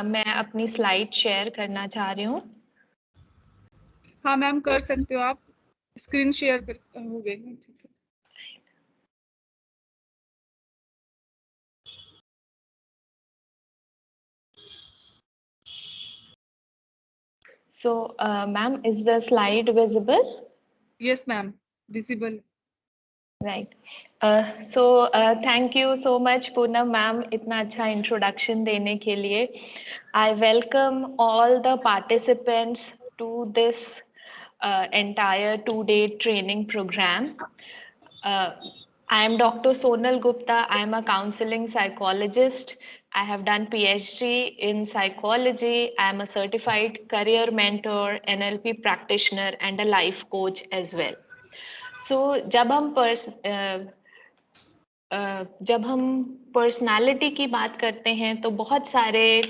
मैं अपनी slide share करना चाह रही हूँ। हाँ मैम, कर सकते हो आप। स्क्रीन शेयर कर हो गई ना, ठीक है। So, ma'am, is the slide visible? Yes ma'am, visible. Right. So, thank you so much, Poonam ma'am, इतना अच्छा introduction देने के लिए. I welcome all the participants to this entire 2-day training program. I am Dr. Sonal Gupta. I am a counseling psychologist. I have done PhD in psychology. I am a certified career mentor, NLP practitioner, and a life coach as well. So, जब हम personality की बात करते हैं तो बहुत सारे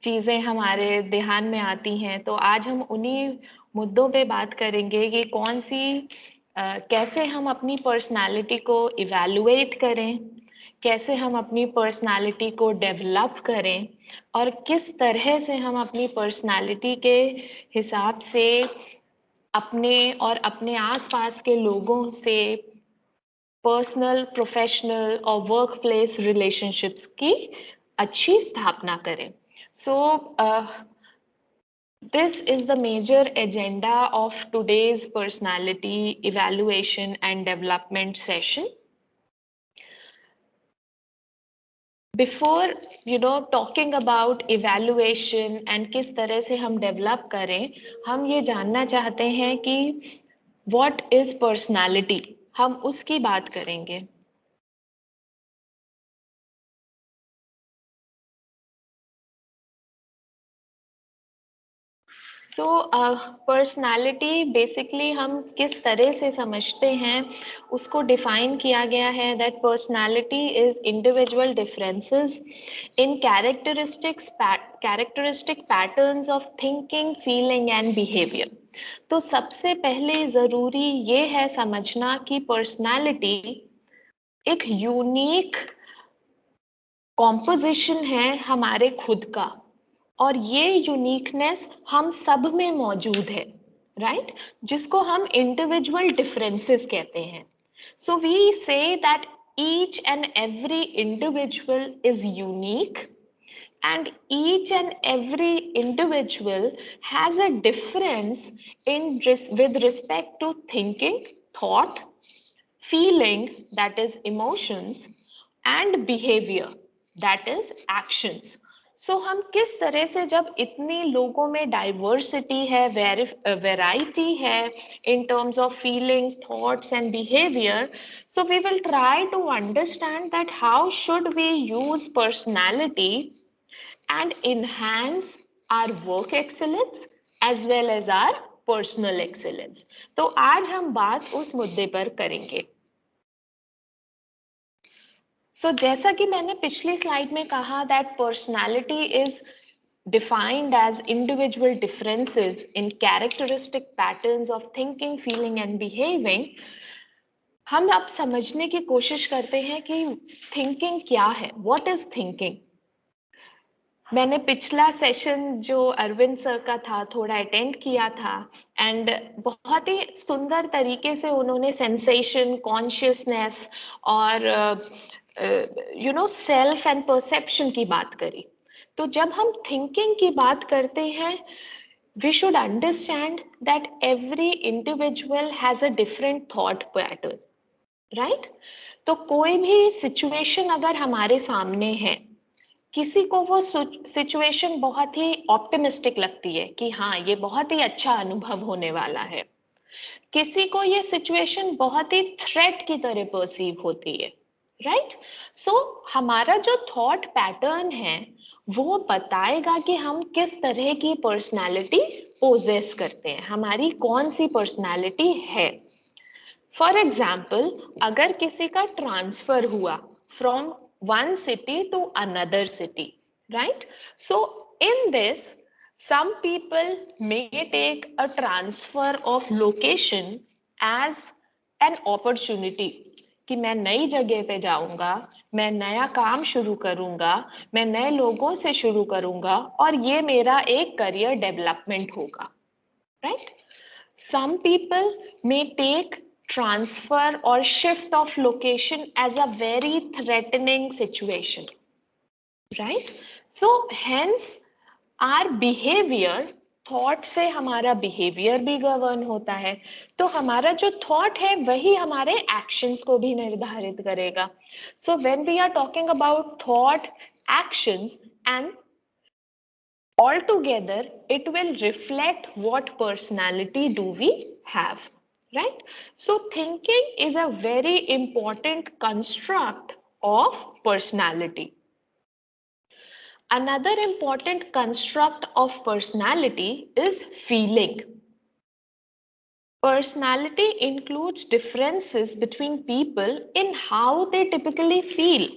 चीजें हमारे ध्यान में आती हैं। तो आज हम उन्हीं मुद्दों पे बात करेंगे कि कैसे हम अपनी पर्सनालिटी को इवैल्यूएट करें, कैसे हम अपनी पर्सनालिटी को डेवलप करें और किस तरह से हम अपनी पर्सनालिटी के हिसाब से अपने और अपने आसपास के लोगों से पर्सनल, प्रोफेशनल और वर्क प्लेस रिलेशनशिप्स की अच्छी स्थापना करें. So, this is the major agenda of today's personality evaluation and development session. Before talking about evaluation and किस तरह से हम डेवलप करें, हम ये जानना चाहते हैं कि what is personality, हम उसकी बात करेंगे. सो पर्सनालिटी बेसिकली हम किस तरह से समझते हैं उसको डिफाइन किया गया है that personality is individual differences in characteristic patterns of thinking, feeling and behaviour. तो सबसे पहले जरूरी ये है समझना कि पर्सनालिटी एक यूनिक कॉम्पोजिशन है हमारे खुद का, और ये यूनिकनेस हम सब में मौजूद है, राइट? जिसको हम इंडिविजुअल डिफरेंसेस कहते हैं. So we say that each and every individual is unique and each and every individual has a difference with respect to thinking, thought, feeling, that is emotions, and behavior, that is actions. So हम किस तरह से, जब इतनी लोगों में diversity है, variety है in terms of feelings, thoughts and behavior, so we will try to understand that how should we use personality and enhance our work excellence as well as our personal excellence. तो आज हम बात उस मुद्दे पर करेंगे. सो जैसा कि मैंने पिछली स्लाइड में कहा that personality is defined as individual differences in characteristic patterns of thinking, feeling and behaving. हम अब समझने की कोशिश करते हैं कि थिंकिंग क्या है, व्हाट इज थिंकिंग. मैंने पिछला सेशन जो अरविंद सर का था थोड़ा अटेंड किया था, एंड बहुत ही सुंदर तरीके से उन्होंने सेंसेशन, कॉन्शियसनेस और सेल्फ एंड परसेप्शन की बात करी. तो जब हम थिंकिंग की बात करते हैं, we should understand that every individual has a different thought pattern, right? तो कोई भी सिचुएशन अगर हमारे सामने है, किसी को वो सिचुएशन बहुत ही ऑप्टिमिस्टिक लगती है कि हाँ ये बहुत ही अच्छा अनुभव होने वाला है, किसी को ये सिचुएशन बहुत ही थ्रेट की तरह परसीव होती है, राइट? सो हमारा जो थॉट पैटर्न है वो बताएगा कि हम किस तरह की पर्सनालिटी पोजेस करते हैं, हमारी कौन सी पर्सनालिटी है. फॉर एग्जाम्पल, अगर किसी का ट्रांसफर हुआ from one city to another city, right? So in this, some people may take a transfer of location as an opportunity कि मैं नई जगह पे जाऊंगा, मैं नया काम शुरू करूंगा, मैं नए लोगों से शुरू करूंगा और ये मेरा एक करियर डेवलपमेंट होगा, right? Some people may take transfer or shift of location as a very threatening situation, right? So hence our behavior, thought से हमारा बिहेवियर भी गवर्न होता है, तो हमारा जो थॉट है वही हमारे एक्शंस को भी निर्धारित करेगा. So when we are talking about thought, actions and all together it will reflect what personality do we have, right? So thinking is a very important construct of personality. Another important construct of personality is feeling. Personality includes differences between people in how they typically feel.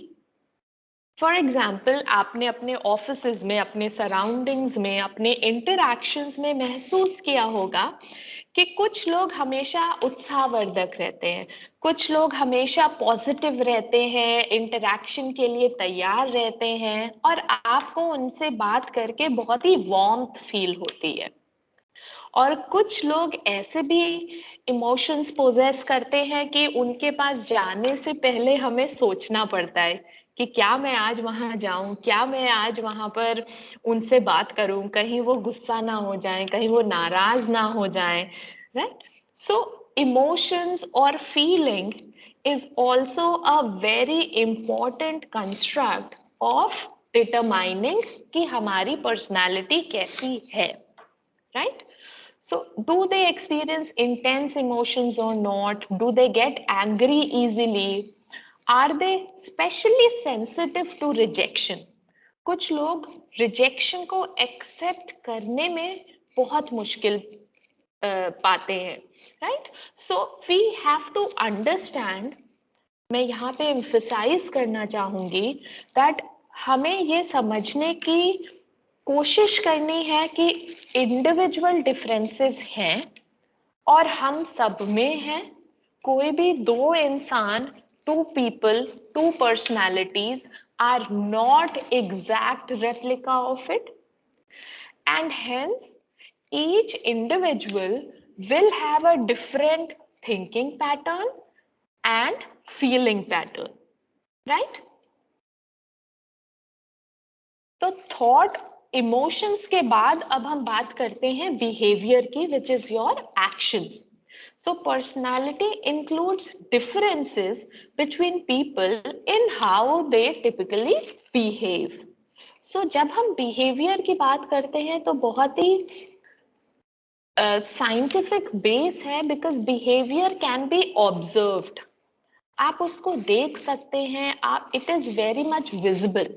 For example, आपने अपने office में, अपने surroundings में, अपने interactions में महसूस किया होगा कि कुछ लोग हमेशा उत्साहवर्धक रहते हैं, कुछ लोग हमेशा पॉजिटिव रहते हैं, इंटरैक्शन के लिए तैयार रहते हैं और आपको उनसे बात करके बहुत ही वार्मथ फील होती है. और कुछ लोग ऐसे भी इमोशंस पोजेस करते हैं कि उनके पास जाने से पहले हमें सोचना पड़ता है कि क्या मैं आज वहां जाऊं, क्या मैं आज वहां पर उनसे बात करूं, कहीं वो गुस्सा ना हो जाएं, कहीं वो नाराज ना हो जाएं, राइट? सो इमोशंस और feeling is also a very important construct of determining कि हमारी personality कैसी है, right? So, do they experience intense emotions or not? Do they get angry easily? Are they specially sensitive to rejection? कुछ लोग rejection को accept करने में बहुत मुश्किल पाते हैं, right? So we have to understand, मैं यहाँ पे एम्फसाइज करना चाहूंगी दैट हमें ये समझने की कोशिश करनी है कि इंडिविजुअल डिफरेंसेस हैं और हम सब में हैं. कोई भी दो इंसान, two people, two personalities are not exact replica of it, and hence each individual will have a different thinking pattern and feeling pattern, right? तो थॉट, इमोशंस के बाद अब हम बात करते हैं बिहेवियर की, which is your actions. So personality includes differences between people in how they typically behave. So जब हम बिहेवियर की बात करते हैं तो बहुत ही साइंटिफिक बेस है, because behaviour can be observed. आप उसको देख सकते हैं, आप, it is very much visible.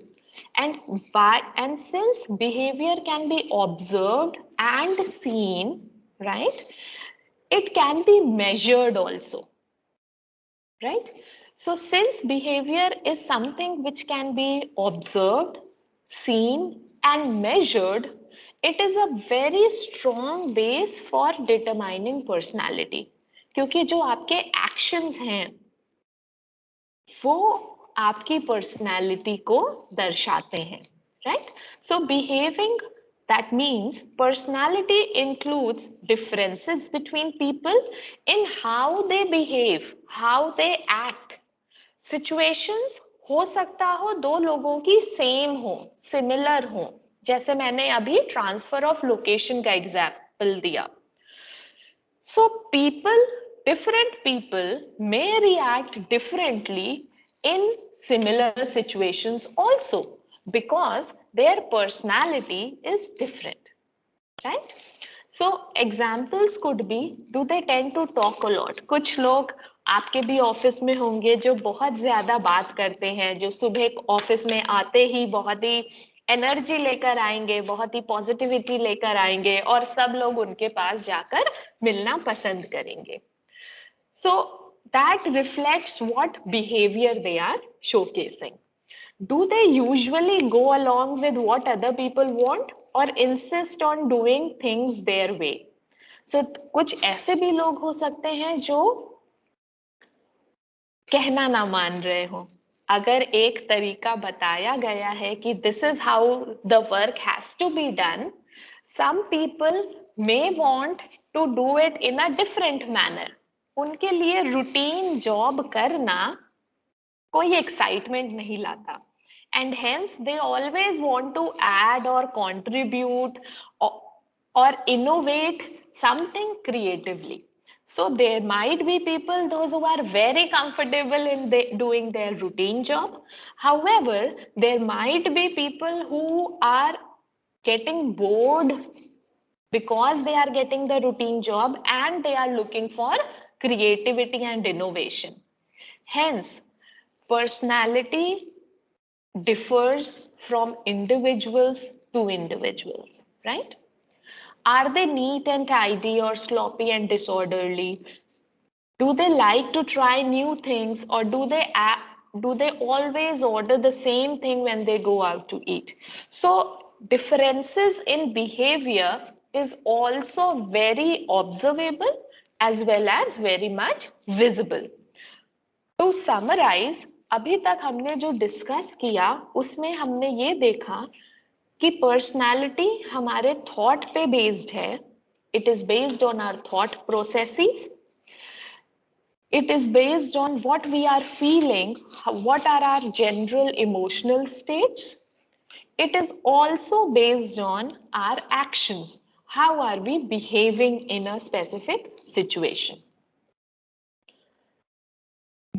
And since behavior can be observed and seen, right, it can be measured also, right? So since behavior is something which can be observed, seen and measured, it is a very strong base for determining personality. क्योंकि जो आपके actions हैं वो आपकी personality को दर्शाते हैं, right? So behaving, that means personality includes differences between people in how they behave, how they act. Situations हो सकता हो दो लोगों की सेम हो, सिमिलर हो, जैसे मैंने अभी ट्रांसफर ऑफ लोकेशन का एग्जाम्पल दिया. So different people may react differently in similar situations also because their personality is different, right? So examples could be, do they tend to talk a lot? कुछ लोग आपके भी office में होंगे जो बहुत ज्यादा बात करते हैं, जो सुबह ऑफिस में आते ही बहुत ही एनर्जी लेकर आएंगे, बहुत ही पॉजिटिविटी लेकर आएंगे और सब लोग उनके पास जाकर मिलना पसंद करेंगे. So that reflects what behavior they are showcasing. Do they usually go along with what other people want or insist on doing things their way? So कुछ ऐसे भी लोग हो सकते हैं जो कहना ना मान रहे हो। अगर एक तरीका बताया गया है कि this is how the work has to be done, some people may want to do it in a different manner. उनके लिए रूटीन जॉब करना कोई एक्साइटमेंट नहीं लाता, and hence they always want to add or contribute or innovate something creatively. So there might be people those who are very comfortable in doing their routine job. However, there might be people who are getting bored because they are getting the routine job and they are looking for creativity and innovation. Hence, personality differs from individuals to individuals, right? Are they neat and tidy or sloppy and disorderly? Do they like to try new things, or do they always order the same thing when they go out to eat? So differences in behavior is also very observable as well as very much visible. To summarize, अभी तक हमने जो discuss किया उसमें हमने ये देखा कि पर्सनालिटी हमारे थॉट पे बेस्ड है. It is based on our thought processes. It is based on what we are feeling, what are our general emotional states. It is also based on our actions. How are we behaving in a specific situation?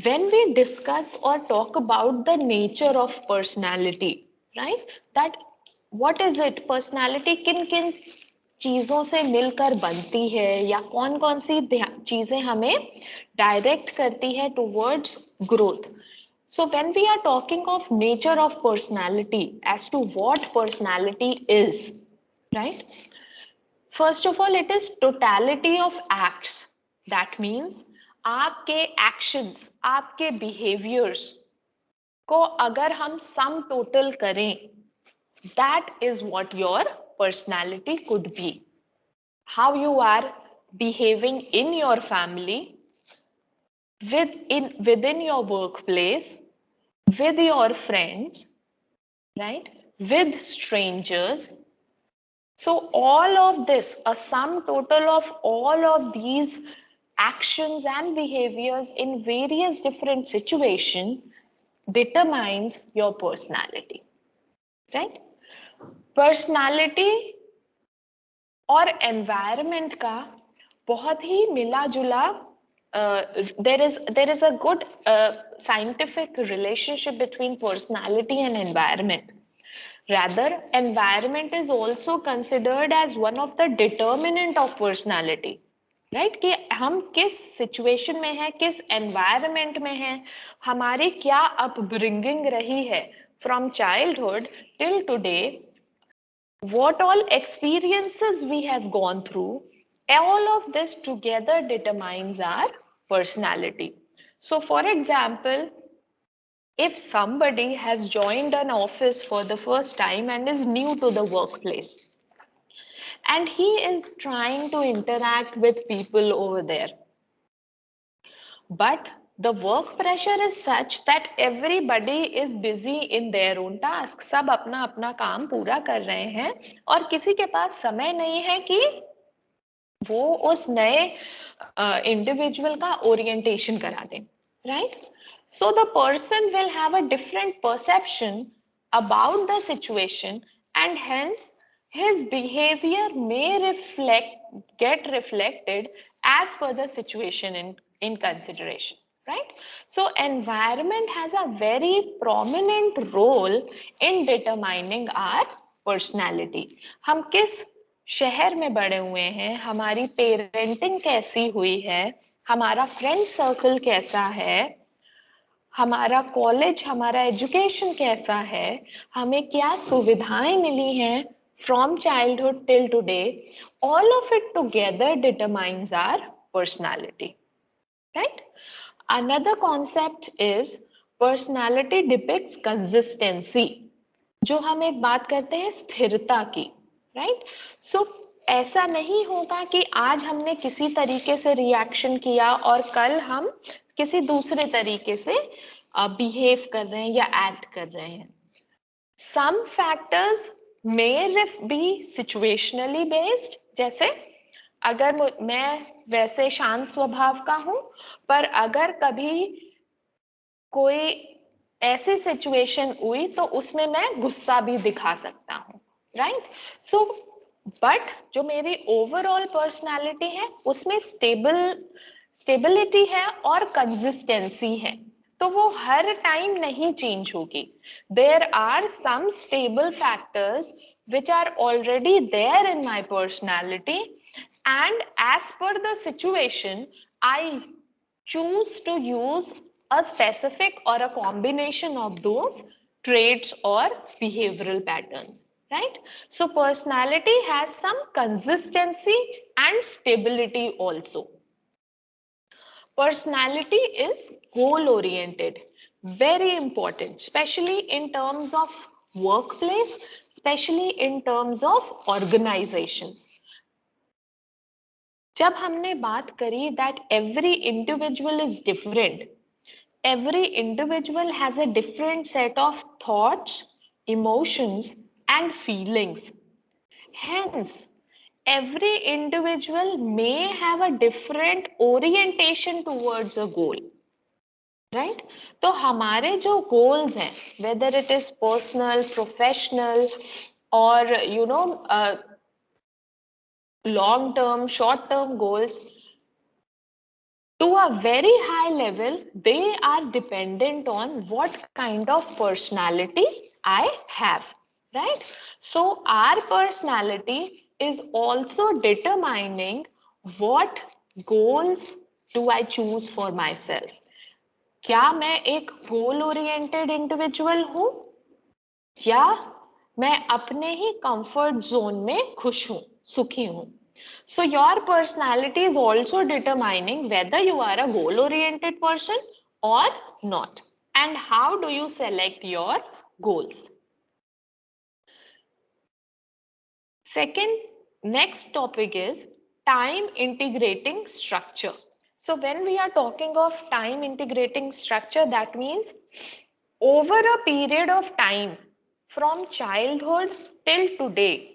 When we discuss or talk about the nature of personality, right? That what is it? Personality किन किन चीजों से मिलकर बनती है, या कौन कौन सी चीजें हमें डायरेक्ट करती है towards growth. So when we are talking of nature of personality, as to what personality is, right? First of all, it is totality of acts. That means आपके एक्शंस, आपके बिहेवियर्स को अगर हम सम टोटल करें, that is what your personality could be. How you are behaving in your family, within your workplace, with your friends, right, with strangers. So all of this, a sum total of all of these actions and behaviors in various different situations determines your personality, right? Personality और environment का बहुत ही मिला जुला, there is a good scientific relationship between personality and environment. Rather, environment is also considered as one of the determinant of personality. Right कि हम किस situation में हैं, किस एनवायरनमेंट में हैं, हमारी क्या अपब्रिंगिंग रही है from childhood till today, what all experiences we have gone through, all of this together determines our personality. So for example, if somebody has joined an office for the first time and is new to the workplace, and he is trying to interact with people over there, but the work pressure is such that everybody is busy in their own task. सब अपना अपना काम पूरा कर रहे हैं और किसी के पास समय नहीं है कि वो उस नए इंडिविजुअल का ओरिएंटेशन करा दें, right? So the person will have a different perception about the situation, and hence his behavior may get reflected as per the situation in consideration, right? So environment has a very prominent role in determining our personality. हम किस शहर में बड़े हुए हैं, हमारी parenting कैसी हुई है, हमारा फ्रेंड सर्कल कैसा है, हमारा कॉलेज, हमारा एजुकेशन कैसा है, हमें क्या सुविधाएं मिली हैं from childhood till today, all of it together determines our personality, right? Another concept is personality depicts consistency. जो हम एक बात करते हैं स्थिरता की, राइट? सो ऐसा नहीं होगा कि आज हमने किसी तरीके से रिएक्शन किया और कल हम किसी दूसरे तरीके से बिहेव कर रहे हैं या एक्ट कर रहे हैं. Some factors may be situationally based, जैसे अगर मैं वैसे शांत स्वभाव का हूं, पर अगर कभी कोई ऐसी सिचुएशन हुई तो उसमें मैं गुस्सा भी दिखा सकता हूं, राइट. सो बट जो मेरी ओवरऑल पर्सनालिटी है उसमें स्टेबिलिटी है और कंसिस्टेंसी है, तो वो हर टाइम नहीं चेंज होगी. There are some stable factors which are already there in my personality, and as per the situation I choose to use a specific or a combination of those traits or behavioral patterns, right. So personality has some consistency and stability also. Personality is goal oriented, very important, especially in terms of workplace, especially in terms of organizations. जब हमने बात करी that every individual is different, every individual has a different set of thoughts, emotions and feelings. Hence every individual may have a different orientation towards a goal, right. तो हमारे जो goals हैं, whether it is personal, professional or long term, short term goals, to a very high level they are dependent on what kind of personality I have, right. So our personality is also determining what goals do I choose for myself. क्या मैं एक goal oriented individual हूं या मैं अपने ही comfort zone में खुश हूं, सुखी हूं. So your personality is also determining whether you are a goal oriented person or not, and how do you select your goals. Second, next topic is time integrating structure. So when we are talking of time integrating structure, that means over a period of time from childhood till today,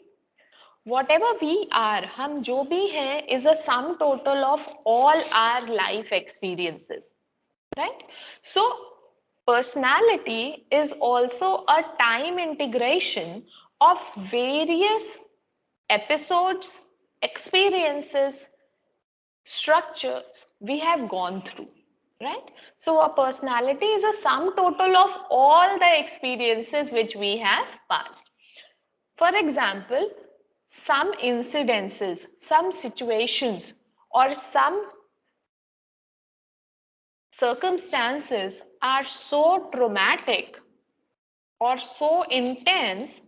whatever we are, हम जो भी हैं, is a sum total of all our life experiences, right. So personality is also a time integration of various episodes, experiences, structures we have gone through, right. So a personality is a sum total of all the experiences which we have passed. For example, some incidences, some situations or some circumstances are so traumatic or so intense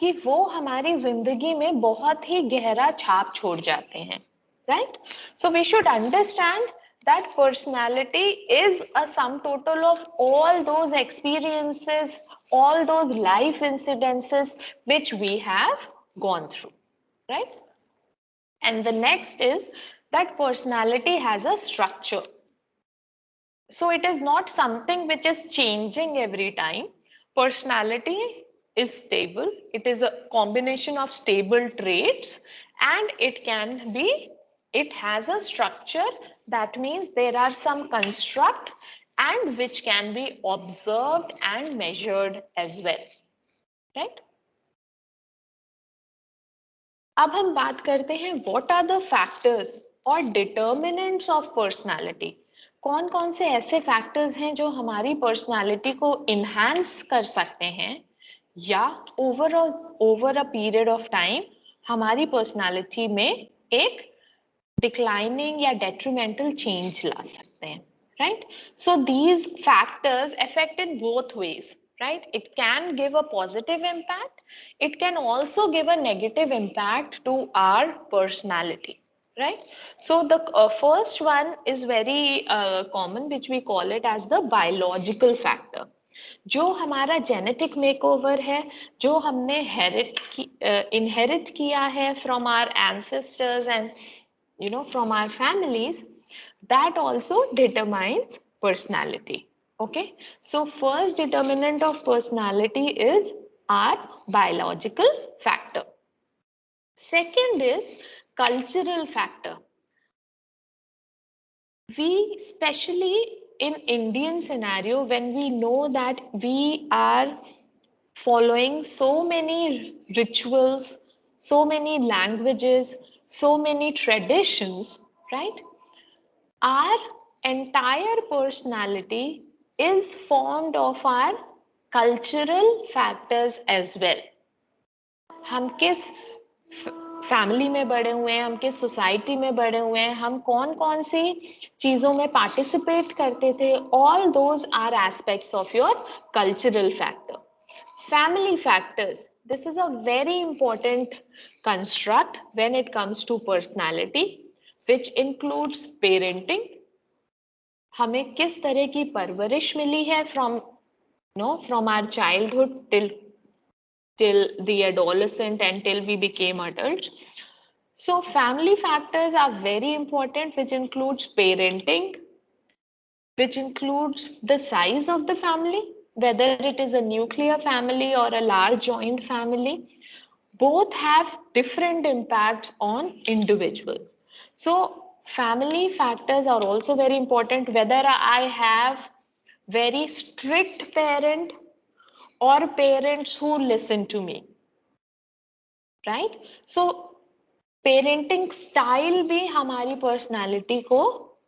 कि वो हमारी जिंदगी में बहुत ही गहरा छाप छोड़ जाते हैं, right. So we should understand that personality is a sum total of all those experiences, all those life incidences which we have gone through, right. And the next is that personality has a structure. So it is not something which is changing every time. Personality is stable. It is a combination of stable traits, and it has a structure. That means there are some construct and which can be observed and measured as well, right. अब हम बात करते हैं what are the factors or determinants of personality. कौन कौन से ऐसे factors हैं जो हमारी पर्सनालिटी को इन्हांस कर सकते हैं या over a period of time हमारी पर्सनालिटी में एक डिक्लाइनिंग या डेट्रीमेंटल चेंज ला सकते हैं, right. So these factors affect in both ways, right. It can give a positive impact, it can also give a negative impact to our personality, right. So the first one is very common, which we call it as the biological factor. जो हमारा genetic makeover है, जो हमने inherit किया है from our ancestors and from our families, that also determines personality. Okay, so first determinant of personality is our biological factor. Second is cultural factor. We, especially in Indian scenario, when we know that we are following so many rituals, so many languages, so many traditions, right? Our entire personality is formed of our cultural factors as well. हम किस family में बड़े हुए हैं, हम किस society में बड़े हुए हैं, हम कौन कौन सी चीजों में पार्टिसिपेट करते थे, all those are aspects of your cultural factor. Family factors. This is a very important construct when it comes to personality, which includes parenting. हमें किस तरह की परवरिश मिली है from our childhood till the adolescent and till we became adults. So family factors are very important, which includes parenting, which includes the size of the family, whether it is a nuclear family or a large joint family. Both have different impacts on individuals. So family factors are also very important, whether I have very strict parent or parents who listen to me, right? So parenting style भी हमारी personality को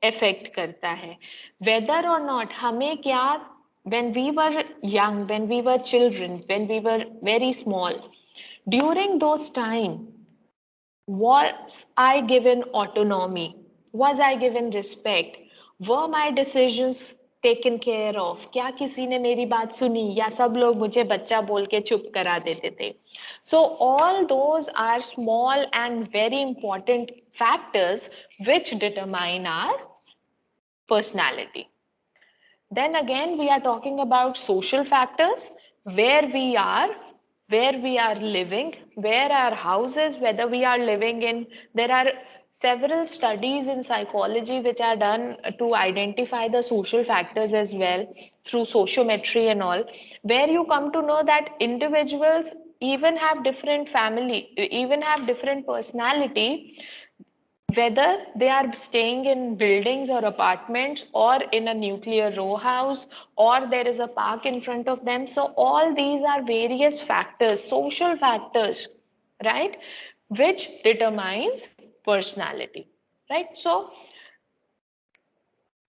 effect करता है. Weather और not हमें क्या, when we were young, when we were children, when we were very small, during those time, was I given autonomy, was I given respect, were my decisions taken care of, क्या किसी ने मेरी बात सुनी या सब लोग मुझे बच्चा बोल के चुप करा देते थे. So all those are small and very important factors which determine our personality. Then again, we are talking about social factors, where we are, where we are living, where our house is, whether we are living in. There are several studies in psychology which are done to identify the social factors as well through sociometry and all, where you come to know that individuals even have different family, even have different personality, whether they are staying in buildings or apartments or in a nuclear row house or there is a park in front of them. So all these are various factors, social factors, right, which determines personality, right? So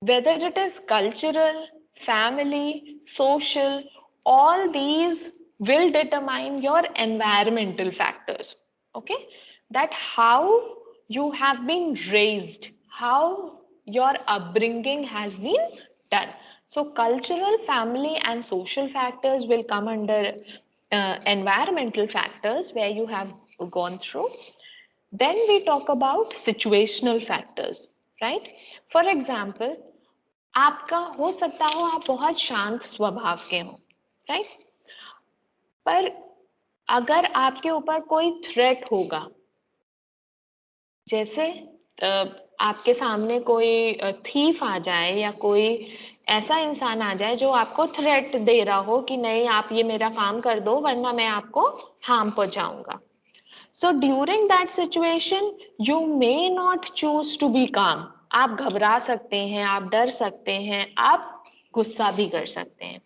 whether it is cultural, family, social, all these will determine your environmental factors. Okay, that how you have been raised, how your upbringing has been done. So cultural, family and social factors will come under environmental factors where you have gone through. Then we talk about situational factors, right? For example, आपका हो सकता हो आप बहुत शांत स्वभाव के हो, राइट? पर अगर आपके ऊपर कोई थ्रेट होगा, जैसे आपके सामने कोई थीफ आ जाए या कोई ऐसा इंसान आ जाए जो आपको थ्रेट दे रहा हो कि नहीं आप ये मेरा काम कर दो वरना मैं आपको harm पहुंचाऊंगा. So during that situation, you may not choose to be calm. आप घबरा सकते हैं, आप डर सकते हैं, आप गुस्सा भी कर सकते हैं.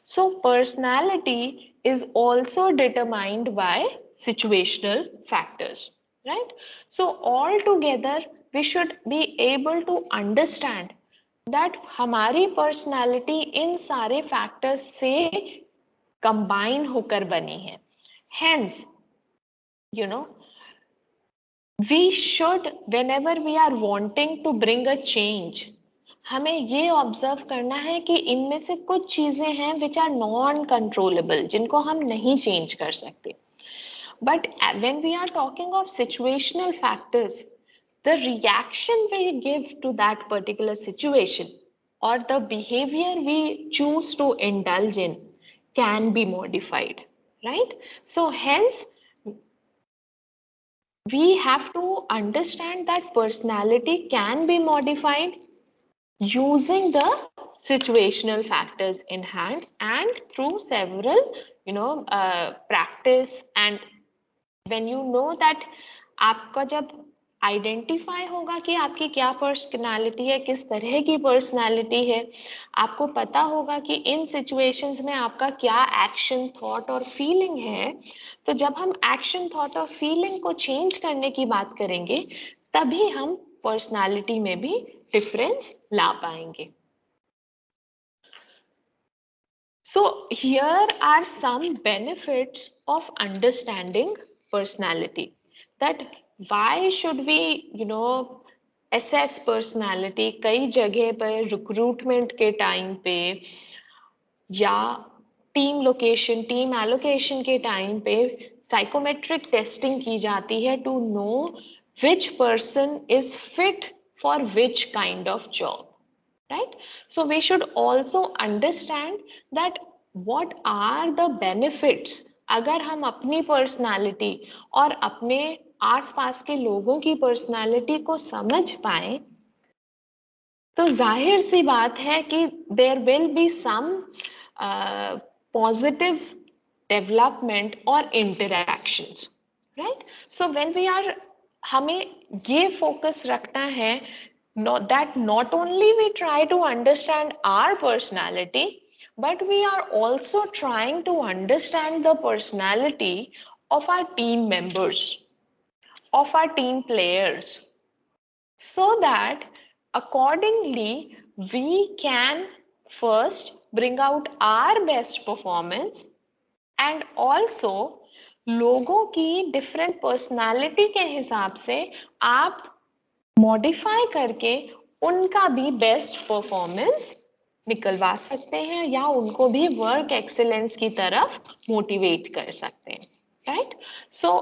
So personality is also determined by situational factors, right? So altogether, we should be able to understand that हमारी personality इन सारे factors से combine होकर बनी है. Hence, you know, we should, whenever we are wanting to bring a change, हमें ये observe करना है कि इनमें से कुछ चीजें हैं विच आर नॉन कंट्रोलेबल, जिनको हम नहीं चेंज कर सकते. But when we are talking of situational factors, the reaction we give to that particular situation or the behavior we choose to indulge in can be modified, right? So hence we have to understand that personality can be modified using the situational factors in hand and through several practice. And when you know that आपका जब identify होगा कि आपकी क्या personality है, किस तरह की पर्सनालिटी है, आपको पता होगा कि इन सिचुएशंस में आपका क्या एक्शन थॉट और फीलिंग है, तो जब हम एक्शन थॉट और फीलिंग को चेंज करने की बात करेंगे तभी हम पर्सनालिटी में भी डिफरेंस ला पाएंगे. So here are some benefits of understanding personality. That why should we, assess personality? कई जगह पर रिक्रूटमेंट के टाइम पे या टीम लोकेशन, टीम एलोकेशन के टाइम पे साइकोमेट्रिक टेस्टिंग की जाती है to know which person is fit for which kind of job. Right? So we should also understand that what are the benefits. अगर हम अपनी पर्सनालिटी और अपने आसपास के लोगों की पर्सनालिटी को समझ पाए तो जाहिर सी बात है कि there will be some positive development और interactions. Right? So when we are, हमें ये फोकस रखना है not only we try to understand our personality, but we are also trying to understand the personality of our team members, of our team players, so that accordingly we can first bring out our best performance and also लोगों की different personality के हिसाब से आप modify करके उनका भी best performance निकलवा सकते हैं या उनको भी वर्क एक्सीलेंस की तरफ मोटिवेट कर सकते हैं. Right? So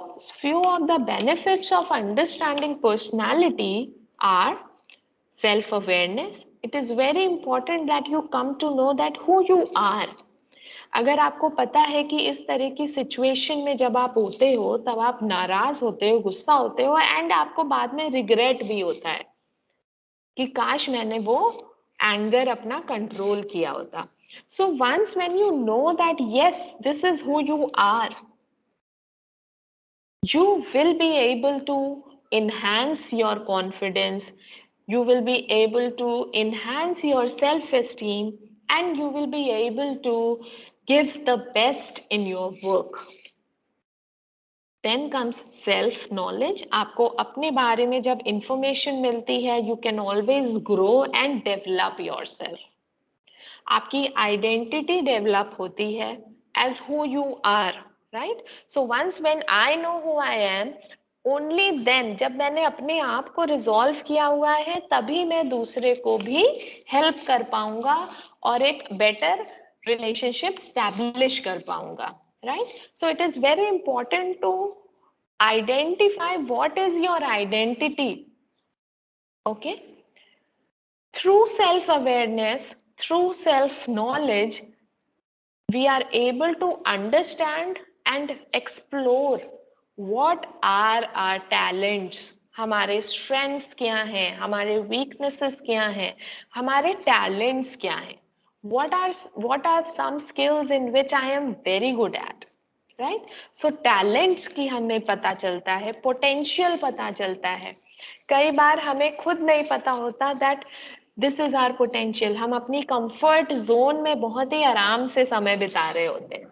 few of the benefits of understanding personality are self awareness. It is very important that you come to know that who you are. अगर आपको पता है कि इस तरह की सिचुएशन में जब आप होते हो तब आप नाराज होते हो, गुस्सा होते हो एंड आपको बाद में रिग्रेट भी होता है कि काश मैंने वो एंगर अपना कंट्रोल किया होता. So once when you know that yes this is who you are, you will be able to enhance your confidence, you will be able to enhance your self-esteem, and you will be able to give the best in your work. Then comes self knowledge. आपको अपने बारे में जब information मिलती है, you can always grow and develop yourself. आपकी identity develop होती है as who you are. Right? So once when I know who I am, only then, जब मैंने अपने आप को रिजॉल्व किया हुआ है तभी मैं दूसरे को भी हेल्प कर पाऊंगा और एक बेटर रिलेशनशिप स्टैब्लिश कर पाऊंगा. Right? So it is very important to identify what is your identity. Okay? Through self awareness, through self knowledge, we are able to understand and explore what are our talents. हमारे strengths क्या हैं, हमारे weaknesses क्या हैं, हमारे talents क्या हैं, what are some skills in which I am very good at. Right? So talents की हमें पता चलता है, potential पता चलता है. कई बार हमें खुद नहीं पता होता that this is our potential. हम अपनी कंफर्ट जोन में बहुत ही आराम से समय बिता रहे होते हैं.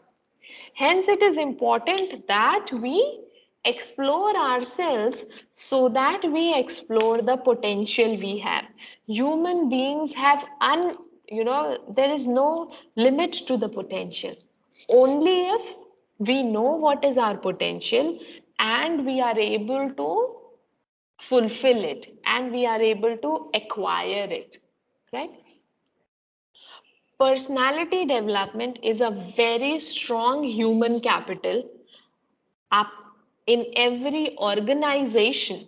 Hence it is important that we explore ourselves so that we explore the potential we have. Human beings have there is no limit to the potential. Only if we know what is our potential and we are able to fulfill it and we are able to acquire it. Right? Personality development is a very strong human capital. In every organization,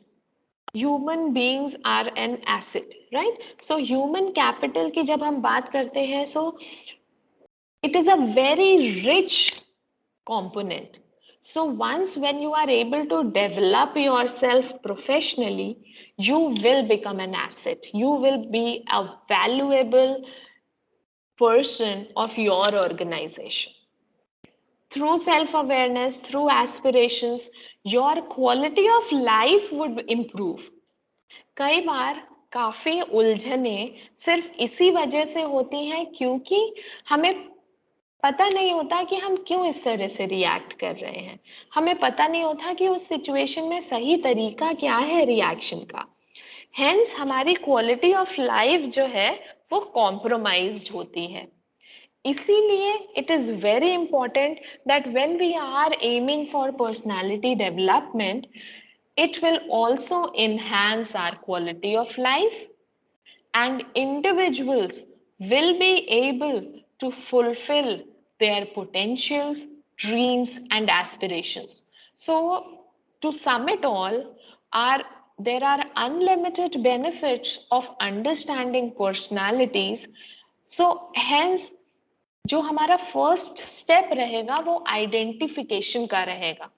human beings are an asset. Right? So human capital की जब हम बात करते हैं, so it is a very rich component. So once when you are able to develop yourself professionally, you will become an asset. You will be a valuable person of your organization. Through self-awareness, through aspirations, your quality of life would improve. कई बार काफी उलझने सिर्फ इसी वजह से होती हैं क्योंकि हमें पता नहीं होता कि हम क्यों इस तरह से रिएक्ट कर रहे हैं। हमें पता नहीं होता कि उस सिचुएशन में सही तरीका क्या है रिएक्शन का। हेंस हमारी क्वालिटी ऑफ लाइफ जो है वो कॉम्प्रोमाइज्ड होती है। इसीलिए it is very important that when we are aiming for personality development, it will also enhance our quality of life, and individuals will be able to fulfill their potentials, dreams, and aspirations. So, to sum it all, there are unlimited benefits of understanding personalities. So, hence, जो हमारा first step रहेगा वो identification का रहेगा,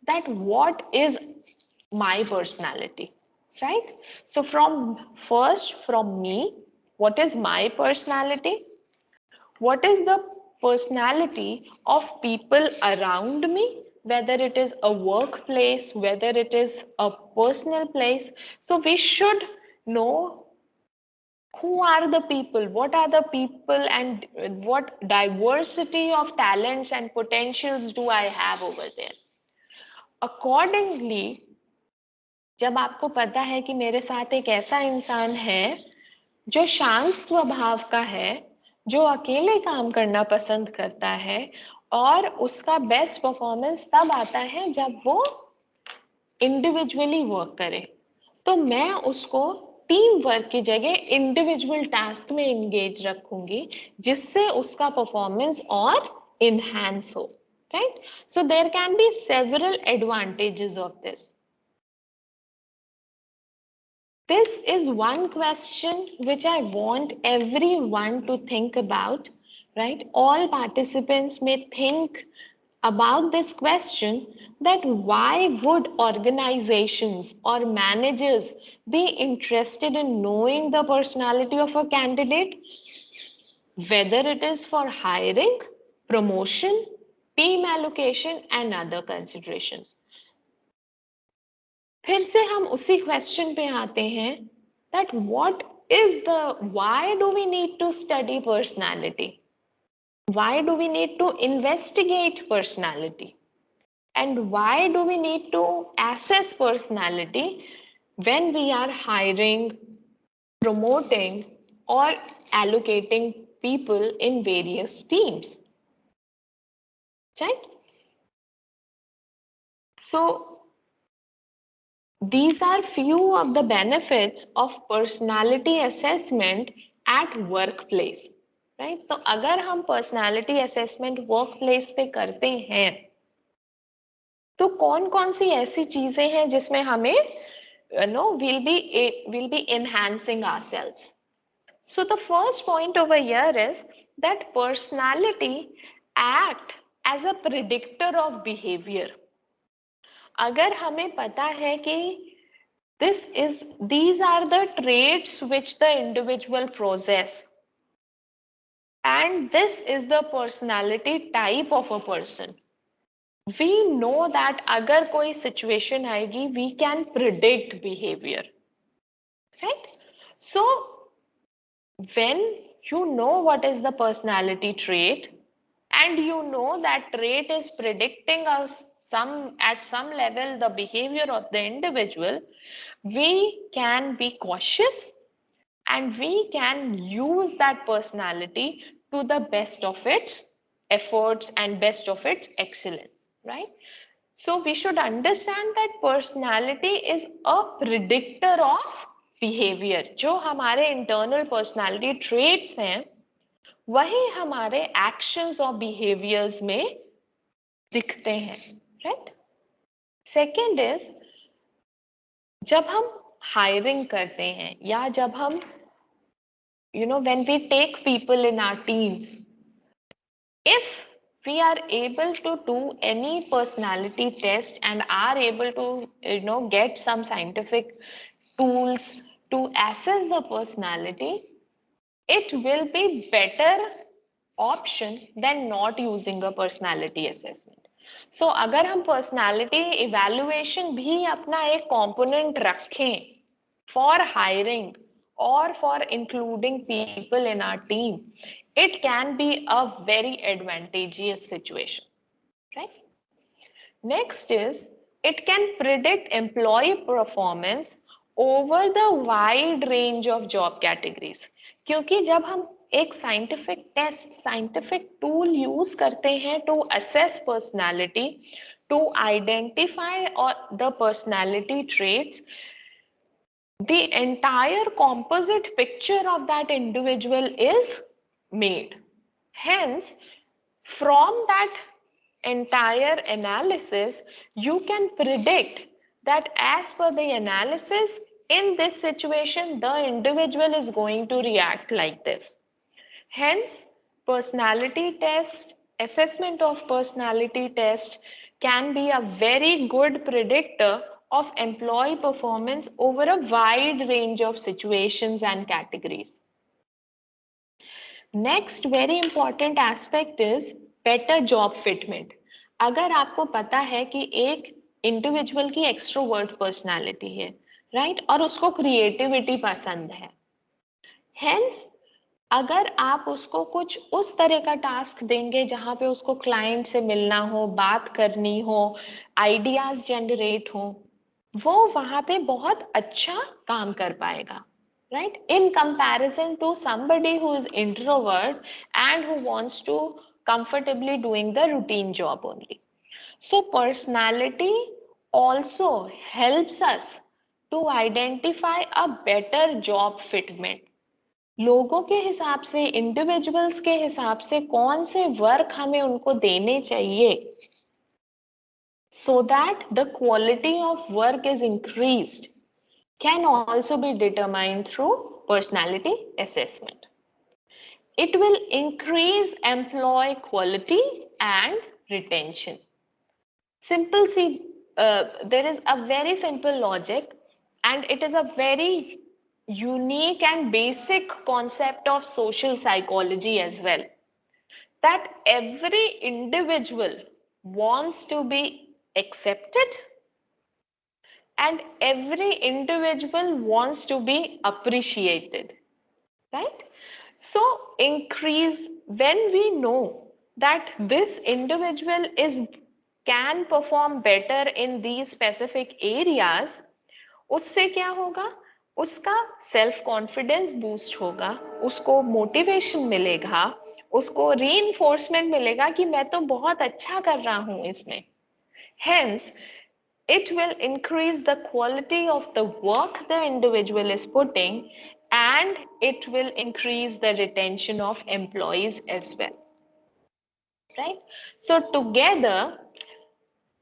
that what is my personality, right? So from me, what is my personality? What is the personality of people around me, whether it is a workplace, whether it is a personal place? So we should know who are the people, what are the people, and what diversity of talents and potentials do I have over there. Accordingly, जब आपको पता है कि मेरे साथ एक ऐसा इंसान है जो शांत स्वभाव का है, जो अकेले काम करना पसंद करता है, और उसका बेस्ट परफॉर्मेंस तब आता है जब वो इंडिविजुअली वर्क करे, तो मैं उसको टीम वर्क की जगह इंडिविजुअल टास्क में एंगेज रखूंगी, जिससे उसका परफॉर्मेंस और इनहैंस हो, right? So there can be several advantages of this. This is one question which I want everyone to think about, right? All participants may think about this question, that why would organizations or managers be interested in knowing the personality of a candidate, whether it is for hiring, promotion, team allocation, and other considerations. फिर से हम उसी question पे आते हैं, that what is the, why do we need to study personality? Why do we need to investigate personality? And why do we need to assess personality when we are hiring, promoting, or allocating people in various teams? Right? So, these are few of the benefits of personality assessment at workplace, right? तो अगर हम personality assessment workplace पे करते हैं, तो कौन कौन सी ऐसी चीजें हैं जिसमें हमें we'll be enhancing ourselves. So the first point over here is that personality act as a predictor of behavior. अगर हमें पता है कि these are the traits which the individual possess, and this is the personality type of a person, we know that अगर कोई situation आएगी, we can predict behavior, right? So when you know what is the personality trait, and you know that trait is predicting us at some level the behavior of the individual, we can be cautious and we can use that personality to the best of its efforts and best of its excellence, right? So we should understand that personality is a predictor of behavior. जो हमारे internal personality traits हैं, वही हमारे actions और behaviours में दिखते हैं, right? Second is, जब हम हायरिंग करते हैं या जब हम when we take people in our teams, if we are able to do any personality test and are able to get some scientific tools to assess the personality, it will be better option than not using a personality assessment. So अगर हम personality evaluation भी अपना एक component रखें for hiring or for including people in our team, it can be a very advantageous situation, right? Next is, it can predict employee performance over the wide range of job categories. क्योंकि जब हम एक scientific test, scientific tool use करते हैं to assess personality, to identify the personality traits, the entire composite picture of that individual is made. Hence, from that entire analysis, you can predict that as per the analysis, in this situation, the individual is going to react like this. Hence, personality test, assessment of personality test can be a very good predictor of employee performance over a wide range of situations and categories. Next very important aspect is better job fitment. अगर आपको पता है कि एक individual की extrovert personality है, right, और उसको क्रिएटिविटी पसंद है, हेंस अगर आप उसको कुछ उस तरह का टास्क देंगे जहां पे उसको क्लाइंट से मिलना हो, बात करनी हो, आइडियाज जनरेट हो, वो वहां पे बहुत अच्छा काम कर पाएगा, right, in comparison to somebody who is introvert and who wants to comfortably doing the routine job only. So personality also helps us to identify a better job fitment. लोगों के हिसाब से, इंडिविजुअल्स के हिसाब से कौन से वर्क हमें उनको देने चाहिए, so that the quality of work is increased, can also be determined through personality assessment. It will increase employee quality and retention. Simple, see, there is a very simple logic, and it is a very unique and basic concept of social psychology as well, that every individual wants to be accepted and every individual wants to be appreciated, right? So increase, when we know that this individual is can perform better in these specific areas, उससे क्या होगा, उसका self confidence boost होगा, उसको motivation मिलेगा, उसको reinforcement मिलेगा कि मैं तो बहुत अच्छा कर रहा हूं इसमें. Hence, it will increase the quality of the work the individual is putting, and it will increase the retention of employees as well, right? So together,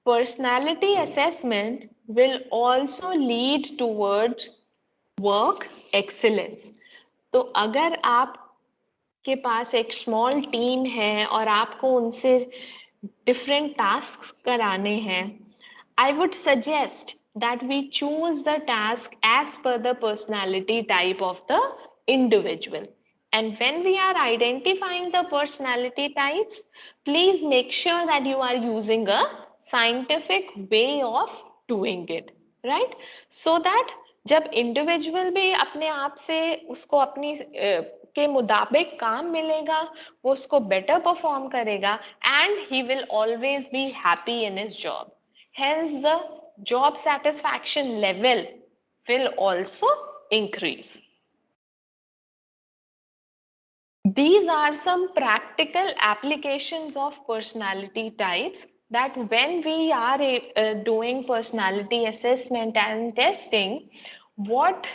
personality assessment will also lead towards work excellence. तो अगर आप के पास एक small team है और आपको उनसे different task कराने हैं, I would suggest that we choose the task as per the personality type of the individual. And when we are identifying the personality types, please make sure that you are using a scientific way of doing it, right? So that जब individual भी अपने आप से उसको अपनी के मुताबिक काम मिलेगा, वो उसको बेटर परफॉर्म करेगा, and he will always be happy in his job. Hence, the job satisfaction level will also increase. These are some practical applications of personality types, that when we are doing personality assessment and testing, what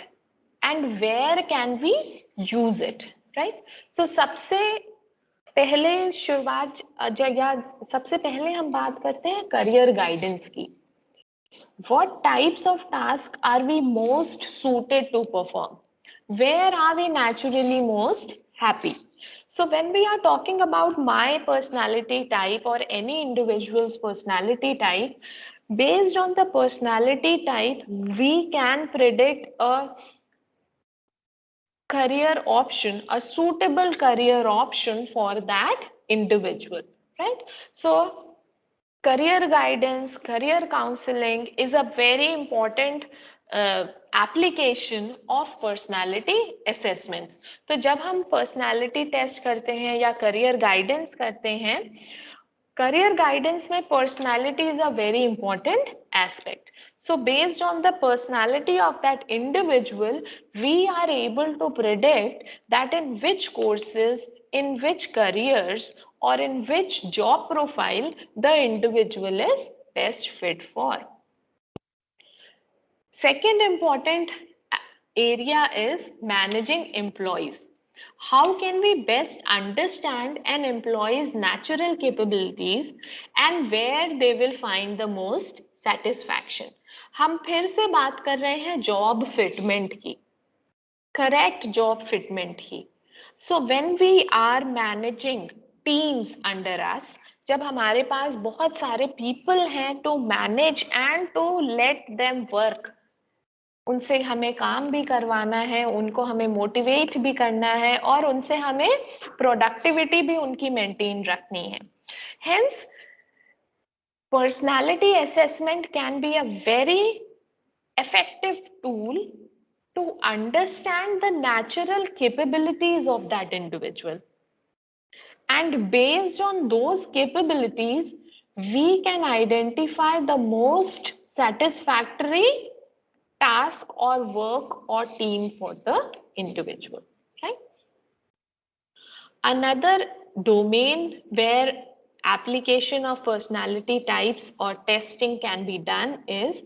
and where can we use it, right? So सबसे पहले शुरुआत या सबसे पहले हम बात करते हैं करियर गाइडेंस की. What types of tasks are we most suited to perform? Where are we naturally most happy? So when we are talking about my personality type or any individual's personality type, based on the personality type, we can predict a career option, a suitable career option for that individual, right? So career guidance, career counseling is a very important application of personality assessments. तो जब हम personality test करते हैं या career guidance करते हैं, career guidance में personality is a very important aspect. So based on the personality of that individual, we are able to predict that in which courses, in which careers, or in which job profile the individual is best fit for. Second important area is managing employees. How can we best understand an employee's natural capabilities and where they will find the most satisfaction? हम फिर से बात कर रहे हैं job fitment की, correct job fitment की. So when we are managing teams under us, जब हमारे पास बहुत सारे पीपल हैं to manage and to let them work, उनसे हमें काम भी करवाना है, उनको हमें मोटिवेट भी करना है और उनसे हमें प्रोडक्टिविटी भी उनकी मेंटेन रखनी है. Hence personality assessment can be a very effective tool to understand the natural capabilities of that individual. And based on those capabilities, we can identify the most satisfactory task or work or team for the individual, right? Another domain where application of personality types or testing can be done is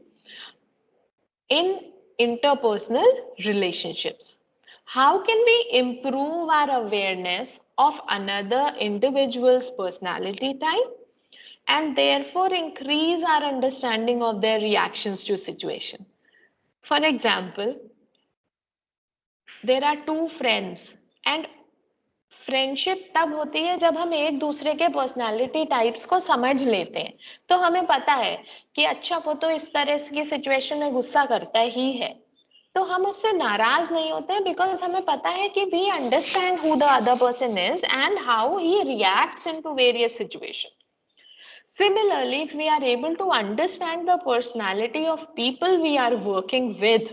in interpersonal relationships. How can we improve our awareness of another individual's personality type and therefore increase our understanding of their reactions to situation? For example, there are two friends and friendship तब होती है जब हम एक दूसरे के personality types को समझ लेते हैं. तो हमें पता है कि अच्छा वो तो इस तरह की सिचुएशन में गुस्सा करता ही है, तो हम उससे नाराज नहीं होते बिकॉज हमें पता है कि we understand who the other person is and how he reacts into various situation. Similarly, if we are able to understand the personality of people we are working with,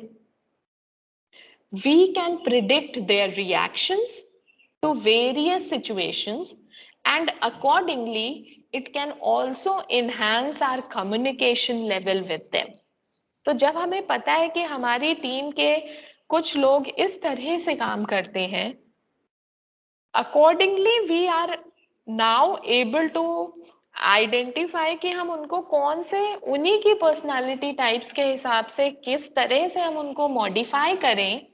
we can predict their reactions to various situations and accordingly it can also enhance our communication level with them. तो जब हमें पता है कि हमारी team के कुछ लोग इस तरह से काम करते हैं, accordingly we are now able to identify कि हम उनको कौन से उन्हीं की पर्सनालिटी टाइप्स के हिसाब से किस तरह से हम उनको मॉडिफाई करें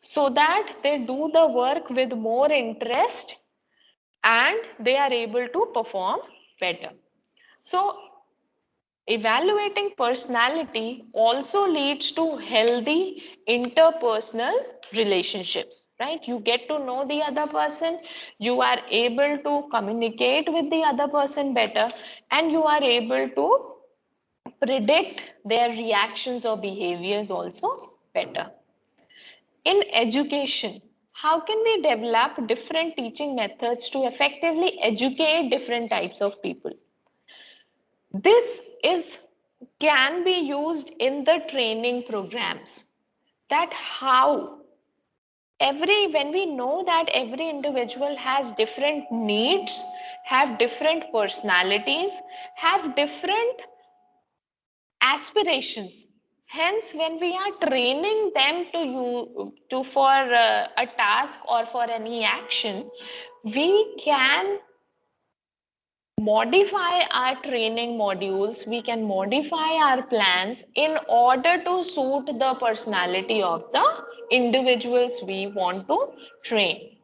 so that they do the work with more interest and they are able to perform better. So evaluating personality also leads to healthy interpersonal relationships, right? You get to know the other person, you are able to communicate with the other person better, and you are able to predict their reactions or behaviors also better. In education, how can we develop different teaching methods to effectively educate different types of people? This can be used in the training programs. That how when we know that every individual has different needs, have different personalities, have different aspirations. Hence, when we are training them for a task or for any action, we can modify our training modules, we can modify our plans in order to suit the personality of the individuals we want to train.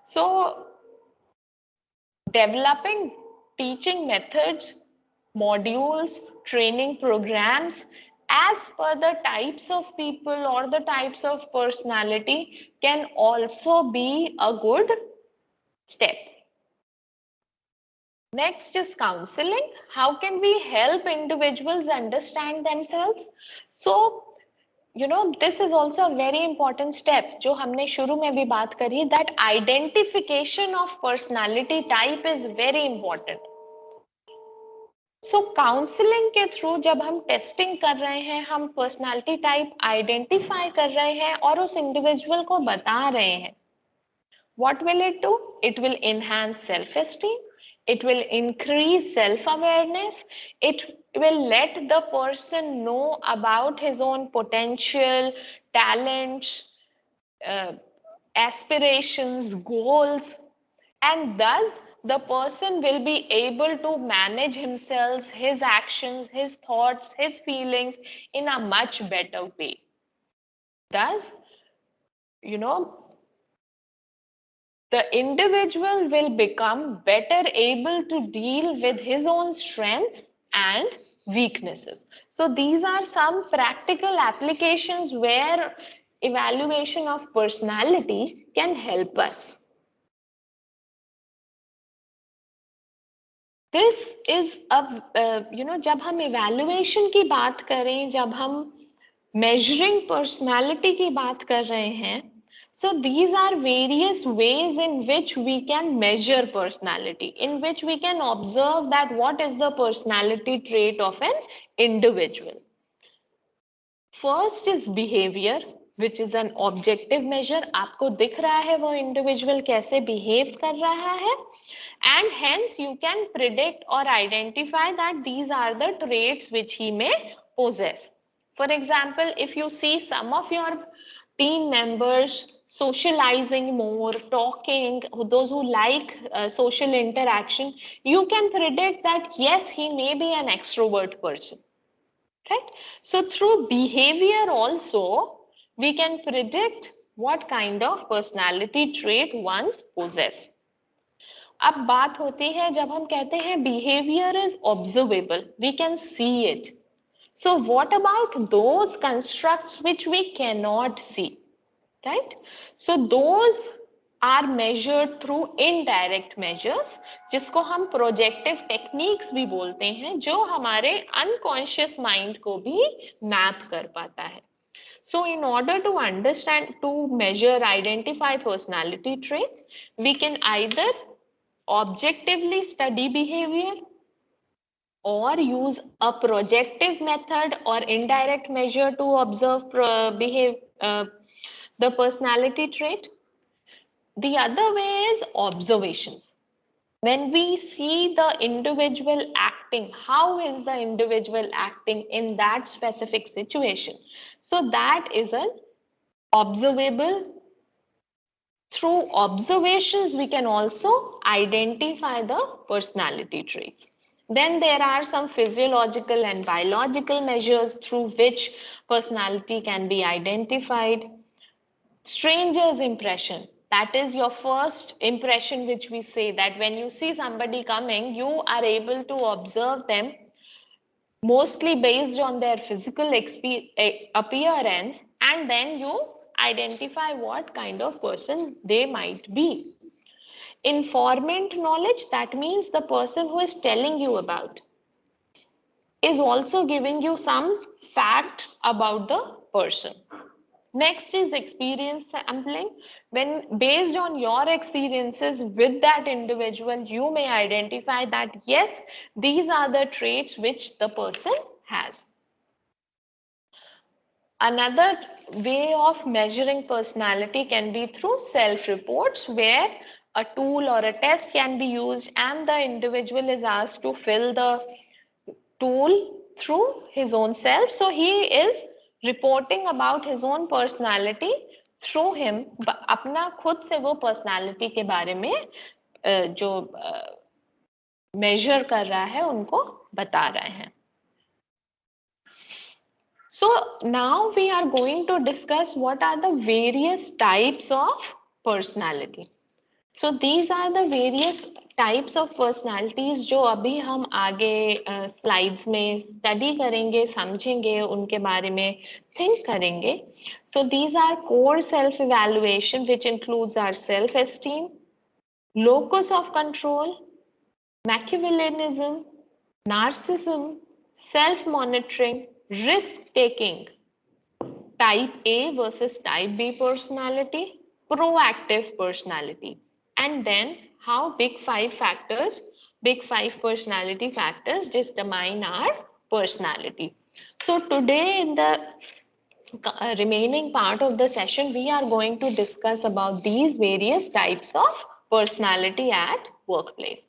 So, developing teaching methods, modules, training programs as per the types of people or the types of personality can also be a good step. Next is counseling. How can we help individuals understand themselves? So, this is also a very important step जो हमने शुरू में भी बात करी, that identification of personality type is very important. So counseling के through जब हम टेस्टिंग कर रहे हैं, हम पर्सनालिटी टाइप आइडेंटिफाई कर रहे हैं और उस इंडिविजुअल को बता रहे हैं, what will it do? It will enhance self-esteem. It will increase self-awareness. It will let the person know about his own potential, talents, aspirations, goals, and thus the person will be able to manage himself, his actions, his thoughts, his feelings in a much better way. Thus, the individual will become better able to deal with his own strengths and weaknesses. So these are some practical applications where evaluation of personality can help us. This is जब हम evaluation की बात करें, जब हम measuring personality की बात कर रहे हैं, so these are various ways in which we can measure personality, in which we can observe that what is the personality trait of an individual. First is behavior, which is an objective measure. आपको दिख रहा है वो individual कैसे behave कर रहा है, and hence you can predict or identify that these are the traits which he may possess. For example, if you see some of your team members socializing more, talking, those who like social interaction, you can predict that yes, he may be an extrovert person, right? So through behavior also, we can predict what kind of personality trait one's possess. अब बात होती है जब हम कहते हैं behavior is observable, we can see it. So what about those constructs which we cannot see? Right? So those are measured through indirect measures, जिसको हम projective techniques भी बोलते हैं, जो हमारे unconscious mind को भी map कर पाता है. So in order to understand, to measure, identify personality traits, we can either objectively study behavior or use a projective method or indirect measure to observe the personality trait. The other way is observations. When we see the individual acting, how is the individual acting in that specific situation? So that is an observable. Through observations, we can also identify the personality traits. Then there are some physiological and biological measures through which personality can be identified. Stranger's impression, that is your first impression, which we say that when you see somebody coming, you are able to observe them mostly based on their physical appearance, and then you identify what kind of person they might be. Informant knowledge, that means the person who is telling you about is also giving you some facts about the person. Next is experience sampling. When based on your experiences with that individual, you may identify that yes, these are the traits which the person has. Another way of measuring personality can be through self-reports, where a tool or a test can be used and the individual is asked to fill the tool through his own self. So he is reporting about his own personality through him. अपना खुद से वो personality के बारे में जो measure कर रहा है उनको बता रहे हैं. So now we are going to discuss what are the various types of personality. So these are the various types of personalities जो अभी हम आगे slides में study करेंगे, समझेंगे, उनके बारे में think करेंगे. So these are core self-evaluation, which includes our self-esteem, locus of control, Machiavellianism, narcissism, self-monitoring, risk-taking, type A versus type B personality, proactive personality, and then how big five personality factors determine our personality. So today in the remaining part of the session, we are going to discuss about these various types of personality at workplace.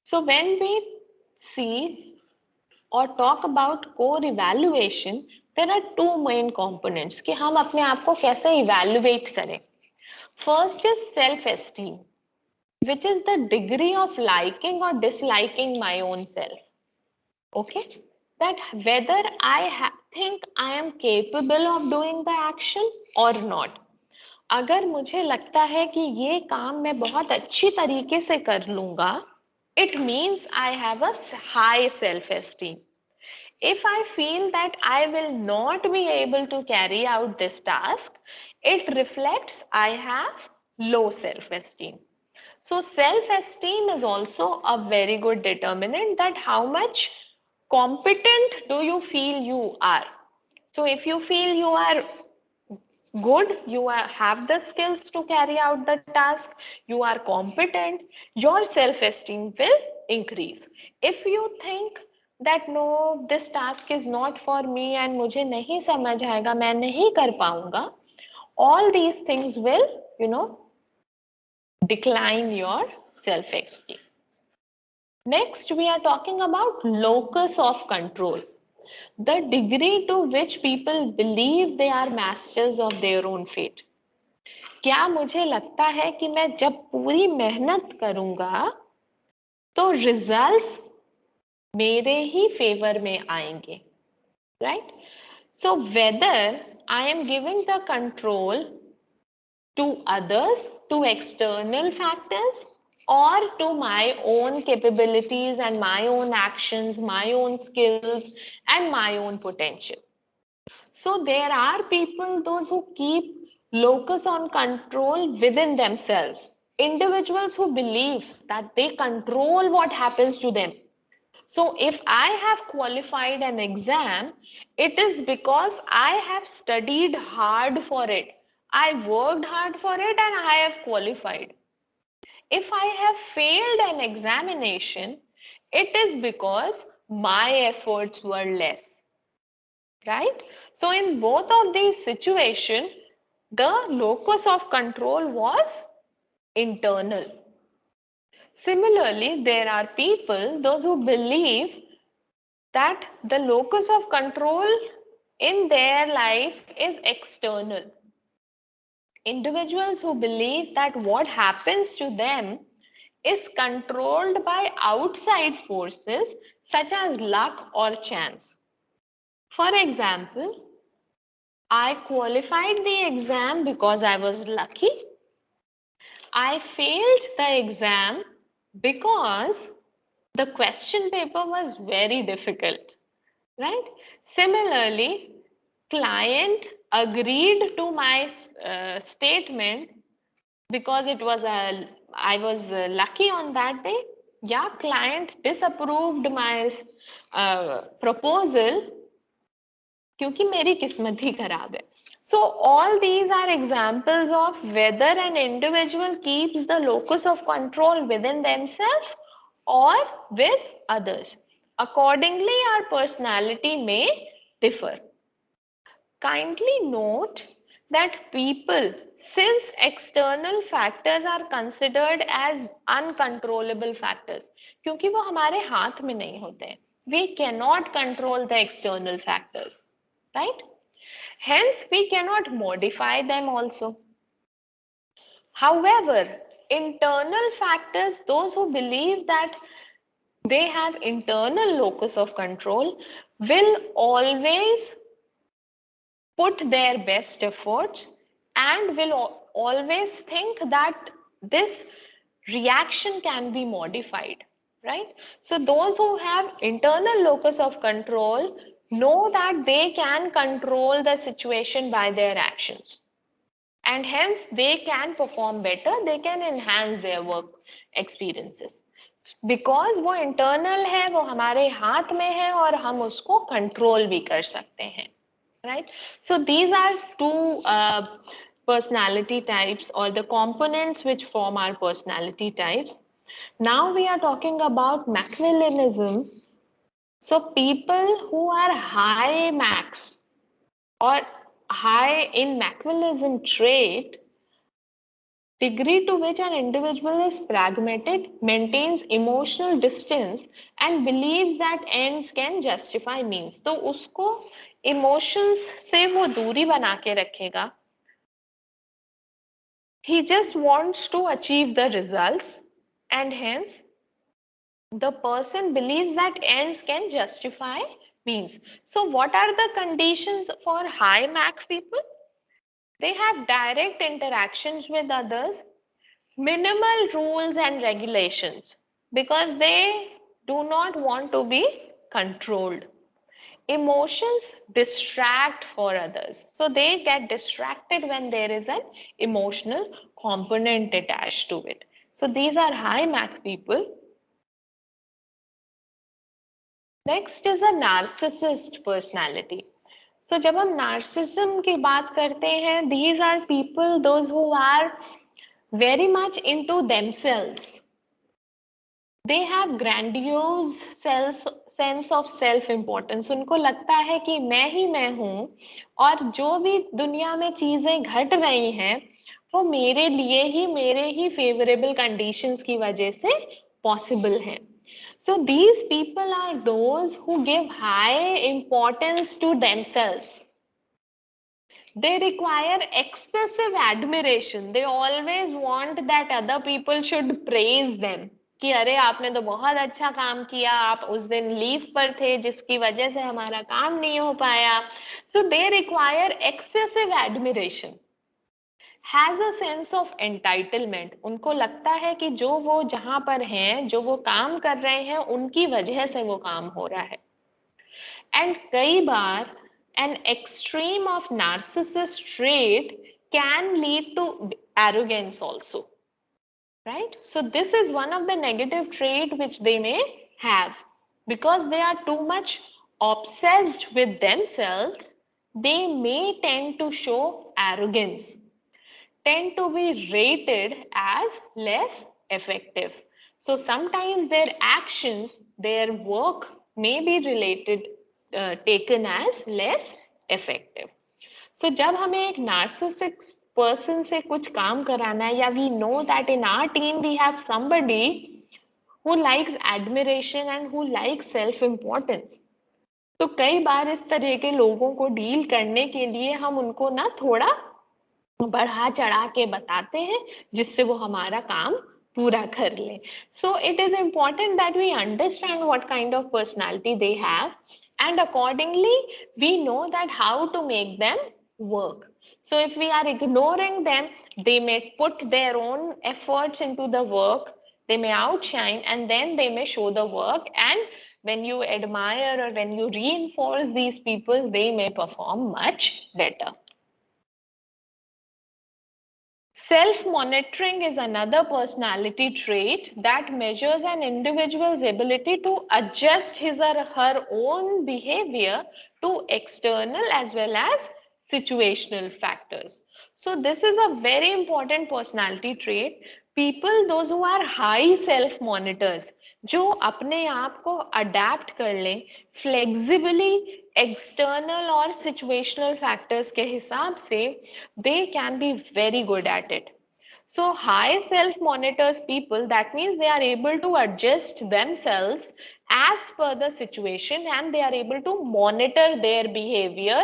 So when we see or talk about core evaluation, there are two main components कि हम अपने आप को कैसे evaluate करें. First is self-esteem, which is the degree of liking or disliking my own self. Okay, that whether I think I am capable of doing the action or not. अगर मुझे लगता है कि ये काम मैं बहुत अच्छी तरीके से कर लूंगा, it means I have a high self-esteem. If I feel that I will not be able to carry out this task, it reflects I have low self-esteem. So self-esteem is also a very good determinant that how much competent do you feel you are. So if you feel you are good, you have the skills to carry out the task, you are competent, your self-esteem will increase. If you think that no, this task is not for me and मुझे नहीं समझ आएगा, मैं नहीं कर पाऊंगा, all these things will, decline your self-esteem. Next, we are talking about locus of control. The degree to which people believe they are masters of their own fate. क्या मुझे लगता है कि मैं जब पूरी मेहनत करूंगा तो रिजल्ट्स मेरे ही फेवर में आएंगे, right? So whether I am giving the control to others, to external factors, or to my own capabilities and my own actions, my own skills, and my own potential. So there are people, those who keep locus on control within themselves. Individuals who believe that they control what happens to them. So if I have qualified an exam, it is because I have studied hard for it. I worked hard for it and I have qualified. If I have failed an examination, it is because my efforts were less, right? So in both of these situations, the locus of control was internal. Similarly, there are people, those who believe that the locus of control in their life is external. Individuals who believe that what happens to them is controlled by outside forces such as luck or chance. For example, I qualified the exam because I was lucky. I failed the exam because the question paper was very difficult, right? Similarly, client agreed to my statement because I was lucky on that day. Yeah, client disapproved my proposal क्योंकि मेरी किस्मत ही खराब है. So all these are examples of whether an individual keeps the locus of control within themselves or with others. Accordingly, our personality may differ. Kindly note that people, since external factors are considered as uncontrollable factors, क्योंकि वो हमारे हाथ में नहीं होते हैं, we cannot control the external factors, right? Hence, we cannot modify them also. However, internal factors, those who believe that they have internal locus of control, will always put their best efforts and will always think that this reaction can be modified, right? So those who have internal locus of control know that they can control the situation by their actions. and hence they can perform better, they can enhance their work experiences. Because वो internal है, वो हमारे हाथ में है और हम उसको कंट्रोल भी कर सकते हैं, right? So these are two personality types or the components which form our personality types. Now we are talking about Machiavellianism. So people who are high max or high in Machiavellianism trait, degree to which an individual is pragmatic, maintains emotional distance and believes that ends can justify means. तो उसको emotions से वो दूरी बना के रखेगा. He just wants to achieve the results and hence the person believes that ends can justify means. So what are the conditions for high max people? They have direct interactions with others, minimal rules and regulations because they do not want to be controlled. Emotions distract for others, so they get distracted when there is an emotional component attached to it. So these are high mac people. Next is a narcissist personality. So जब हम narcissism की बात करते हैं, these are people those who are very much into themselves. They have grandiose sense of self importance. उनको लगता है कि मैं ही मैं हूँ और जो भी दुनिया में चीजें घट रही हैं वो मेरे लिए ही, मेरे ही फेवरेबल कंडीशंस की वजह से पॉसिबल है. So these people are those who give high importance to themselves. They require excessive admiration. They always want that other people should praise them. कि अरे आपने तो बहुत अच्छा काम किया, आप उस दिन लीव पर थे जिसकी वजह से हमारा काम नहीं हो पाया. So they require excessive admiration. Has a sense of entitlement. उनको लगता है कि जो वो जहां पर हैं, जो वो काम कर रहे हैं, उनकी वजह से वो काम हो रहा है. And कई बार an extreme of narcissist trait can lead to arrogance also, right? So this is one of the negative trait which they may have because they are too much obsessed with themselves. They may tend to show arrogance, tend to be rated as less effective. So sometimes their actions, their work may be related, taken as less effective. So जब हमें एक narcissistic person से कुछ काम कराना है, या we know that in our team we have somebody who likes admiration and who likes self importance, तो कई बार इस तरह के लोगों को डील करने के लिए हम उनको ना थोड़ा बढ़ा चढ़ा के बताते हैं जिससे वो हमारा काम पूरा कर ले. So it is important that we understand what kind of personality they have and accordingly we know that how to make them work. So if we are ignoring them, they may put their own efforts into the work, they may outshine and then they may show the work, and when you admire or when you reinforce these people, they may perform much better. Self-monitoring is another personality trait that measures an individual's ability to adjust his or her own behavior to external as well as situational factors. So this is a very important personality trait. People, those who are high self-monitors, जो अपने आप को adapt कर लें flexibly external और situational factors के हिसाब से, they can be very good at it. So high self monitors people, that means they are able to adjust themselves as per the situation and they are able to monitor their behavior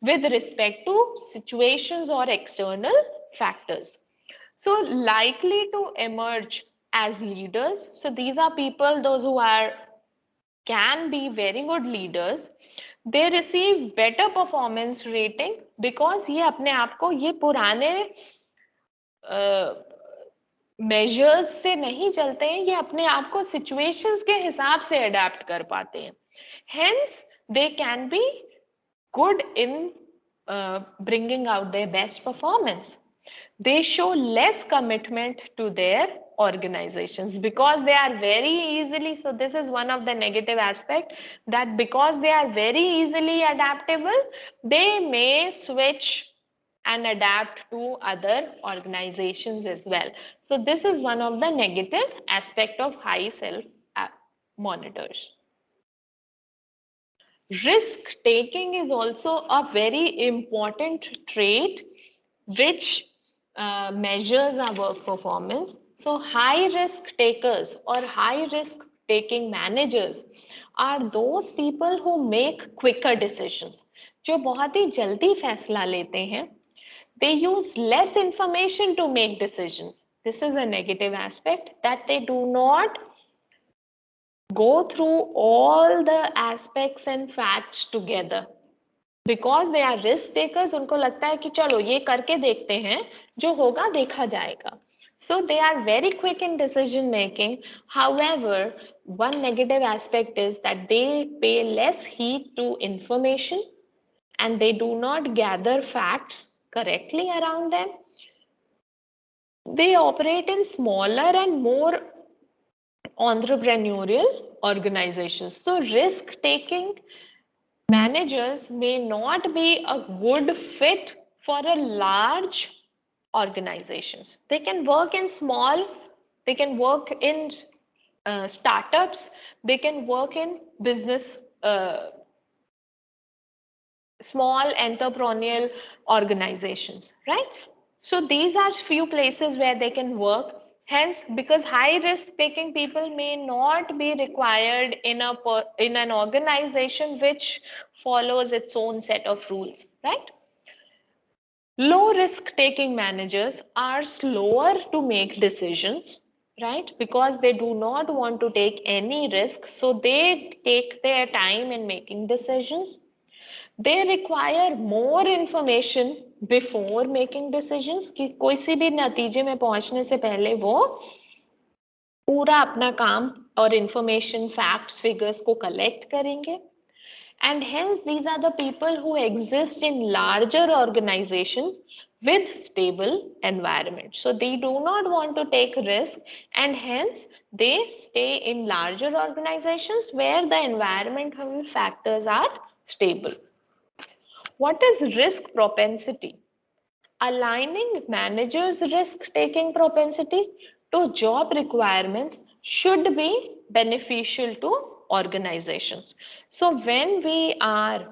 with respect to situations or external factors. So likely to emerge as leaders. So these are people, those who are can be very good leaders. They receive better performance rating because ये अपने आप को ये पुराने measures से नहीं चलते हैं, ये अपने आप को सिचुएशंस के हिसाब से अडेप्ट कर पाते हैं. Hence they can be good in bringing out their best performance. They show less commitment to their organizations because they are very easily, so this is one of the negative aspect, that because they are very easily adaptable, they may switch and adapt to other organizations as well. So this is one of the negative aspect of high self monitors. Risk taking is also a very important trait which measures our work performance. So high risk takers or high risk taking managers are those people who make quicker decisions, जो बहुत ही जल्दी फैसला लेते हैं. They use less information to make decisions. This is a negative aspect, that they do not go through all the aspects and facts together. Because they are risk takers, उनको लगता है कि चलो ये करके देखते हैं, जो होगा देखा जाएगा. So they are very quick in decision making. However, one negative aspect is that they pay less heed to information and they do not gather facts correctly around them. They operate in smaller and more entrepreneurial organizations. So risk taking managers may not be a good fit for a large organizations. They can work in small, they can work in startups, they can work in business, small entrepreneurial organizations, right? So these are few places where they can work. Hence, because high risk taking people may not be required in an organization which follows its own set of rules, right? Low risk taking managers are slower to make decisions, right? Because they do not want to take any risk, so they take their time in making decisions. They require more information before making decisions, कि कोई सी भी नतीजे में पहुंचने से पहले वो पूरा अपना काम और information, facts, figures को collect करेंगे. And hence these are the people who exist in larger organizations with stable environment. So they do not want to take risk and hence they stay in larger organizations where the environmental factors are stable. What is risk propensity? Aligning managers' risk-taking propensity to job requirements should be beneficial to organizations. So when we are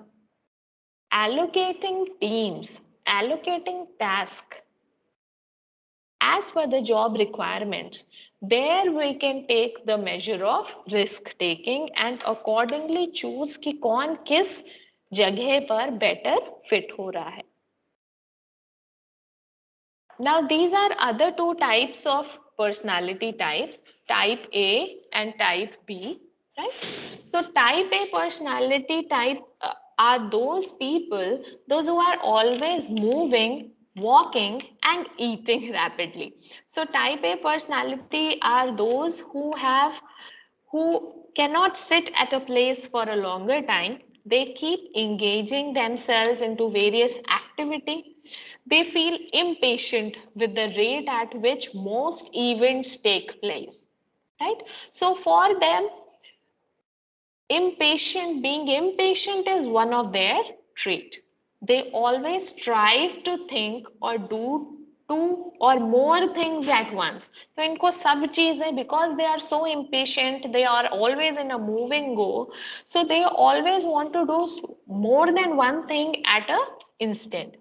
allocating teams, allocating tasks as per the job requirements, there we can take the measure of risk taking and accordingly choose कि कौन किस जगह पर better fit हो रहा है. Now these are other two types of personality types, type A and type B, right? So type A personality type are those people, those who are always moving, walking and eating rapidly. So type A personality are those who cannot sit at a place for a longer time. They keep engaging themselves into various activity. They feel impatient with the rate at which most events take place, right? So for them, being impatient is one of their trait. They always strive to think or do two or more things at once. So इनको सब चीजें, because they are so impatient, they are always in a moving go. So they always want to do more than one thing at a instant.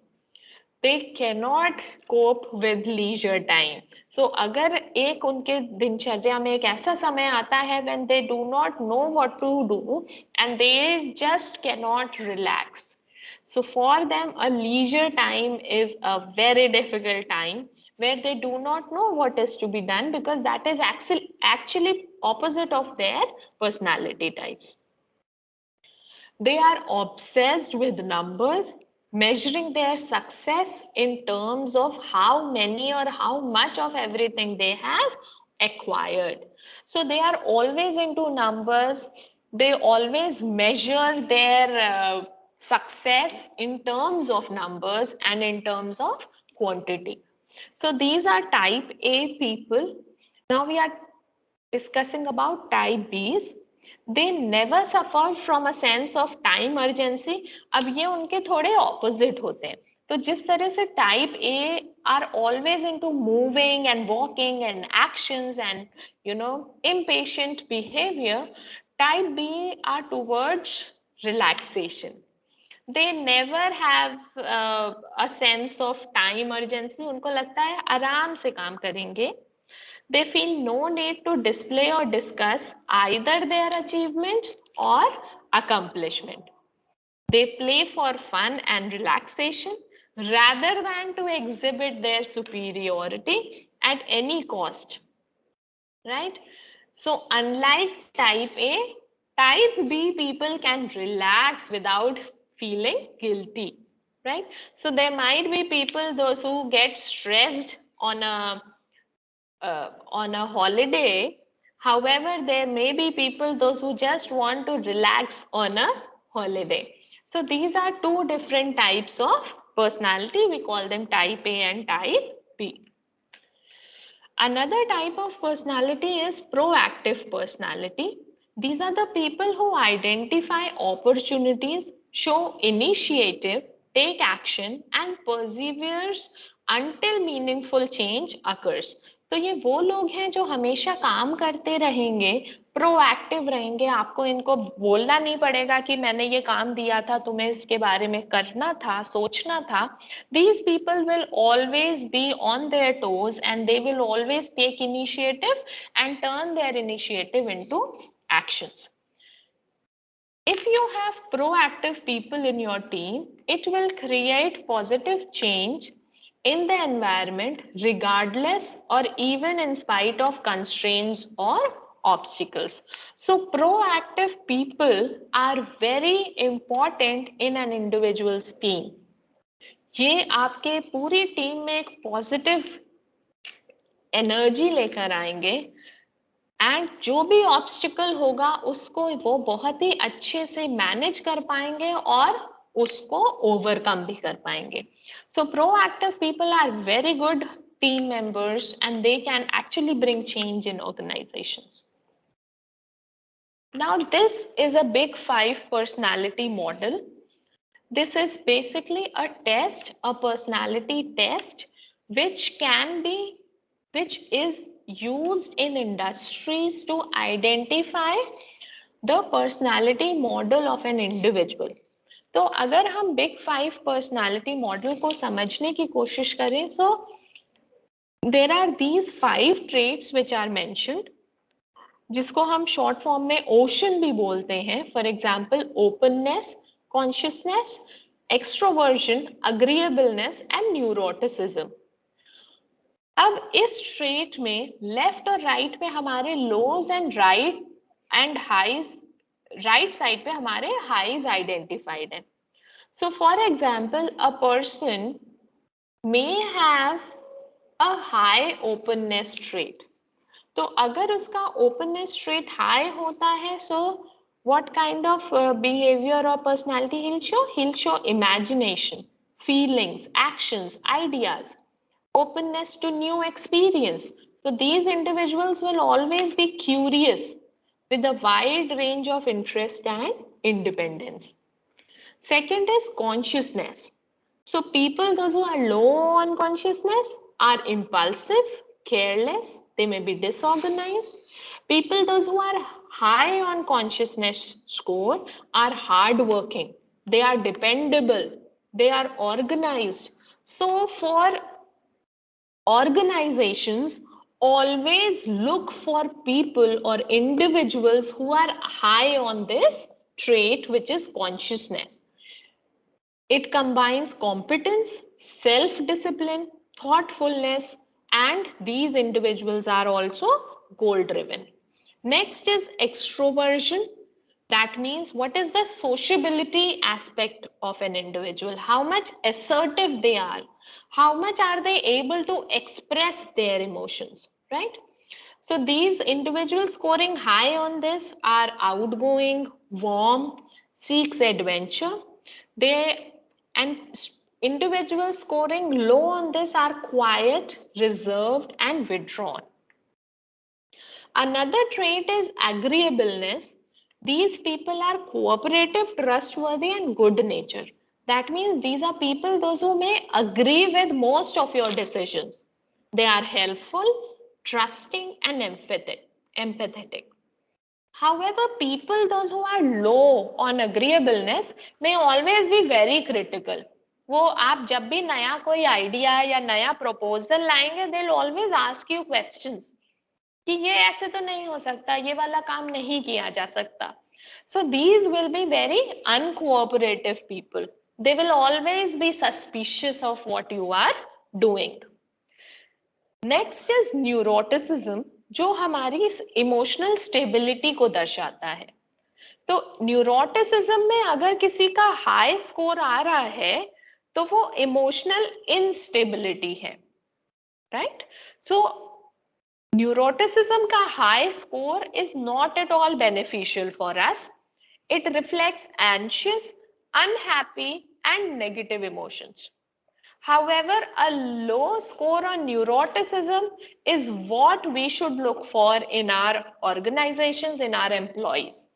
They cannot cope with leisure time. So अगर एक उनके दिनचर्या में एक ऐसा समय आता है when they do not know what to do and they just cannot relax. So for them, a leisure time is a very difficult time where they do not know what is to be done because that is actually opposite of their personality types. They are obsessed with numbers, measuring their success in terms of how many or how much of everything they have acquired. So they are always into numbers. They always measure their success in terms of numbers and in terms of quantity. So these are type A people. Now we are discussing about type Bs. They never suffer from a sense of time urgency. अब ये उनके थोड़े opposite होते हैं. तो जिस तरह से type A are always into moving and walking and actions and impatient behavior, type B are towards relaxation. They never have a sense of time urgency. उनको लगता है आराम से काम करेंगे. They feel no need to display or discuss either their achievements or accomplishment. They play for fun and relaxation rather than to exhibit their superiority at any cost. Right? So, unlike type A, type B people can relax without feeling guilty. Right? So, there might be people, those who get stressed on a holiday. However, there may be people, those who just want to relax on a holiday. So these are two different types of personality. We call them type A and type B. Another type of personality is proactive personality. These are the people who identify opportunities, show initiative, take action, and perseveres until meaningful change occurs. तो ये वो लोग हैं जो हमेशा काम करते रहेंगे, प्रोएक्टिव रहेंगे. आपको इनको बोलना नहीं पड़ेगा कि मैंने ये काम दिया था, तुम्हें इसके बारे में करना था, सोचना था. These people will always be on their toes and they will always take initiative and turn their initiative into actions. If you have proactive people in your team, it will create positive change in the environment regardless or even in spite of constraints or obstacles. So proactive people are very important in an individual's team. ये आपके पूरी team में एक positive energy लेकर आएंगे and जो भी obstacle होगा उसको वो बहुत ही अच्छे से मैनेज कर पाएंगे और उसको ओवरकम भी कर पाएंगे. So proactive people are very good team members and they can actually bring change in organizations. Now this is a big 5 personality model. This is basically a test, a personality test, which is used in industries to identify the personality model of an individual. तो अगर हम big 5 personality model को समझने की कोशिश करें, so there are these 5 traits which are mentioned, जिसको हम short form में ओशन भी बोलते हैं. For example, openness, consciousness, extroversion, agreeableness and neuroticism. अब इस ट्रेट में लेफ्ट और राइट पे हमारे लोज एंड हाईज, राइट साइड पे हमारे हाईज आइडेंटिफाइड है. So for example, a person may have a high openness trait. तो अगर उसका ओपननेस ट्रेट हाई होता है, सो what kind of behavior or personality he'll show? He'll show imagination, feelings, actions, ideas, openness to new experience. So these individuals will always be curious with a wide range of interest and independence. Second is consciousness. So people, those who are low on consciousness, are impulsive, careless, they may be disorganized. People, those who are high on consciousness score, are hardworking, they are dependable, they are organized. So for organizations, always look for people or individuals who are high on this trait, which is consciousness. It combines competence, self-discipline, thoughtfulness, and these individuals are also goal-driven. Next is extroversion. That means what is the sociability aspect of an individual? How much assertive they are? How much are they able to express their emotions, right? So these individuals scoring high on this are outgoing, warm, seeks adventure. They and Individuals scoring low on this are quiet, reserved, and withdrawn. Another trait is agreeableness. These people are cooperative, trustworthy, and good nature. That means these are people, those who may agree with most of your decisions. They are helpful, trusting, and empathetic. However, people, those who are low on agreeableness, may always be very critical. वो आप जब भी नया कोई idea या नया proposal लाएंगे, they'll always ask you questions. कि ये ऐसे तो नहीं हो सकता, ये वाला काम नहीं किया जा सकता. So these will be very uncooperative people. They will always be suspicious of what you are doing. Next is neuroticism, जो हमारी इमोशनल स्टेबिलिटी को दर्शाता है. तो न्यूरोटिसिज्म में अगर किसी का हाई स्कोर आ रहा है तो वो इमोशनल इनस्टेबिलिटी है, right? So neuroticism ka high score is not at all beneficial for us. It reflects anxious, unhappy, and negative emotions. However, a low score on neuroticism is what we should look for in our organizations, in our employees.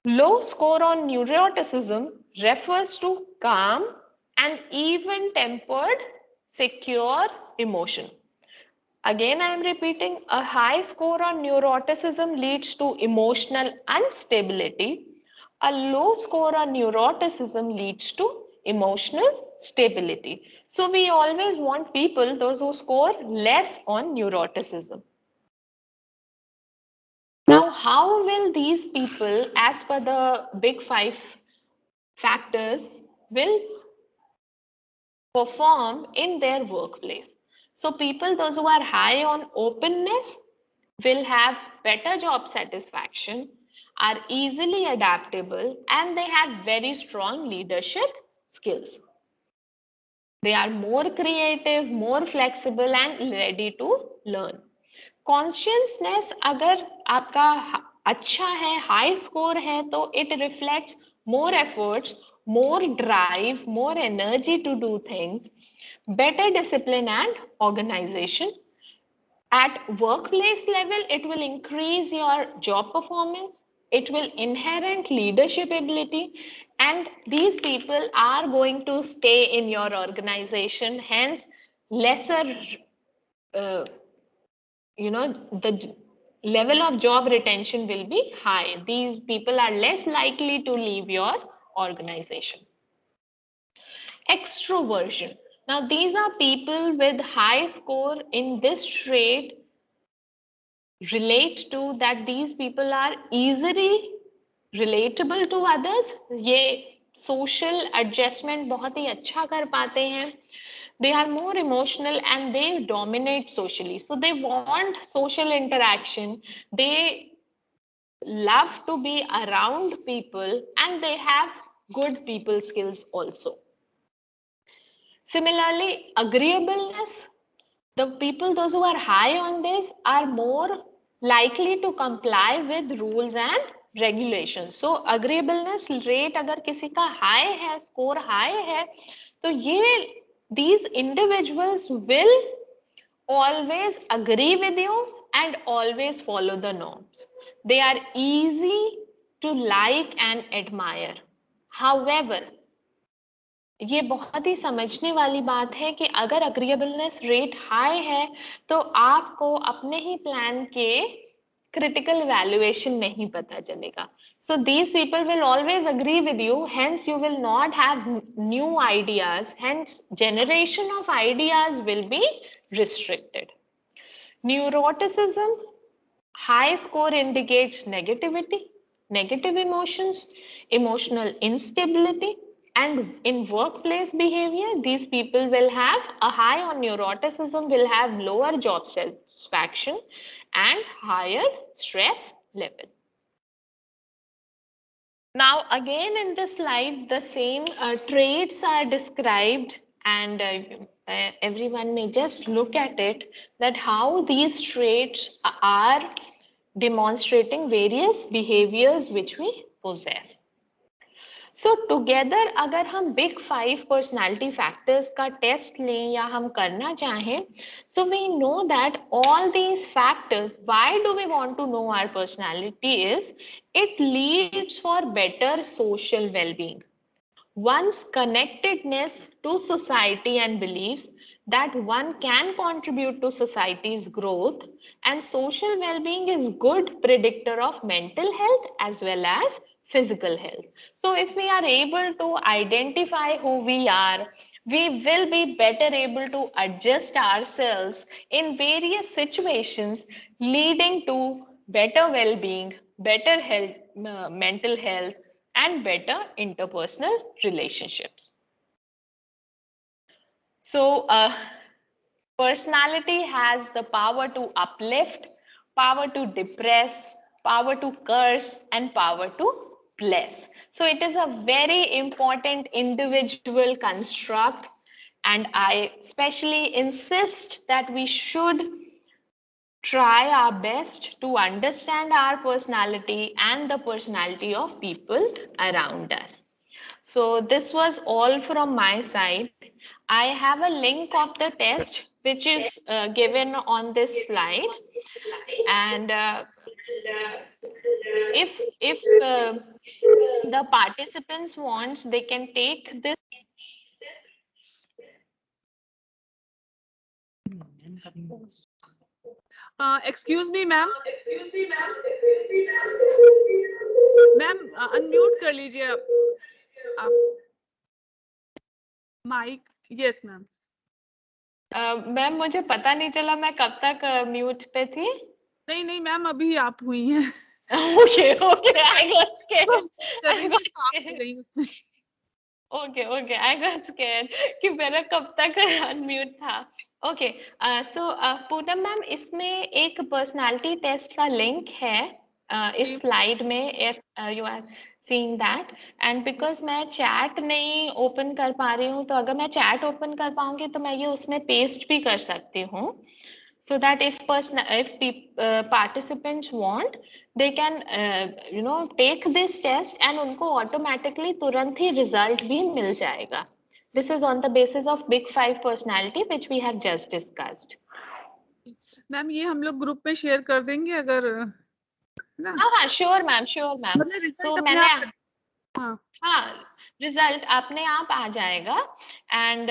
Low score on neuroticism refers to calm and even-tempered, secure emotion. Again, I am repeating, a high score on neuroticism leads to emotional instability. A low score on neuroticism leads to emotional stability. So we always want people, those who score less on neuroticism. Now, how will these people, as per the big 5 factors, will perform in their workplace? So people, those who are high on openness, will have better job satisfaction, are easily adaptable, and they have very strong leadership skills. They are more creative, more flexible, and ready to learn. Consciousness अगर आपका अच्छा है, high score है, तो it reflects more efforts, more drive, more energy to do things, better discipline and organization. At workplace level, it will increase your job performance, it will inherent leadership ability, and these people are going to stay in your organization, hence lesser, the level of job retention will be high. These people are less likely to leave your organization. Extroversion. Now, these are people with high score in this trait relate to that these people are easily relatable to others. ये social adjustment बहुत ही अच्छा कर पाते हैं. They are more emotional and they dominate socially. So they want social interaction. They love to be around people and they have good people skills also. Similarly, agreeableness, the people, those who are high on this, are more likely to comply with rules and regulations. So agreeableness rate अगर किसी का high है, score high है, तो ये these individuals will always agree with you and always follow the norms. They are easy to like and admire. However, ये बहुत ही समझने वाली बात है कि अगर अग्रीएबलनेस रेट हाई है तो आपको अपने ही प्लान के critical evaluation नहीं पता चलेगा. So these people will always agree with you, hence you will not have new ideas, hence generation of ideas will be restricted. Neuroticism, high score indicates negativity, negative emotions, emotional instability, and in workplace behavior, these people will have a high on neuroticism, will have lower job satisfaction and higher stress level. Now, again in this slide, the same traits are described, and everyone may just look at it, that how these traits are demonstrating various behaviors which we possess. So together अगर हम big 5 personality factors का test लें या हम करना चाहें, so we know that all these factors, why do we want to know our personality is it leads for better social well-being. One's connectedness to society and beliefs that one can contribute to society's growth, and social well-being is good predictor of mental health as well as physical health. So if we are able to identify who we are, we will be better able to adjust ourselves in various situations, leading to better well-being, better health, mental health, and better interpersonal relationships. So, personality has the power to uplift, power to depress, power to curse, and power to bless. So, it is a very important individual construct, and I especially insist that we should try our best to understand our personality and the personality of people around us. So this was all from my side. I have a link of the test which is given on this slide, and if the participants wants, they can take this. Excuse me ma'am, ma'am unmute कर लीजिए आप mic. Yes ma'am. Ma'am मुझे पता नहीं चला मैं कब तक म्यूट पे थी। नहीं नहीं मैम, अभी आप हुई हैं। Okay, okay, I got scared. I got आप हो scared. गई उसमें। Okay, okay, I got scared कि मेरा कब तक अनम्यूट था। Okay, so पूनम मैम, इसमें एक पर्सनालिटी टेस्ट का लिंक है इस स्लाइड में, if you are seeing that, and because मैं चैट नहीं ओपन कर पा रही हूँ, तो अगर मैं चैट ओपन कर पाऊंगी तो मैं ये उसमें पेस्ट भी कर सकती हूँ, so that if participants want, they can take this test and उनको automatically तुरंत ही result भी मिल जाएगा. This is on the basis of big 5 personality which we have just discussed. Ma'am ये हम लोग ग्रुप में शेयर कर देंगे अगर ना। हाँ, sure मैम, sure मैम. मतलब So रिजल्ट अपने मैंने आप। हाँ, रिजल्ट अपने आप आ जाएगा, and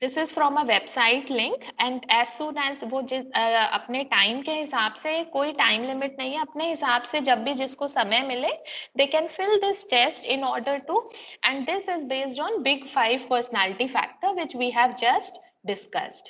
this is from a website link, and as soon as वो अपने टाइम के हिसाब से, कोई टाइम लिमिट नहीं है, अपने हिसाब से जब भी जिसको समय मिले they can fill this test in order to, and this is based on big 5 personality factor which we have just discussed.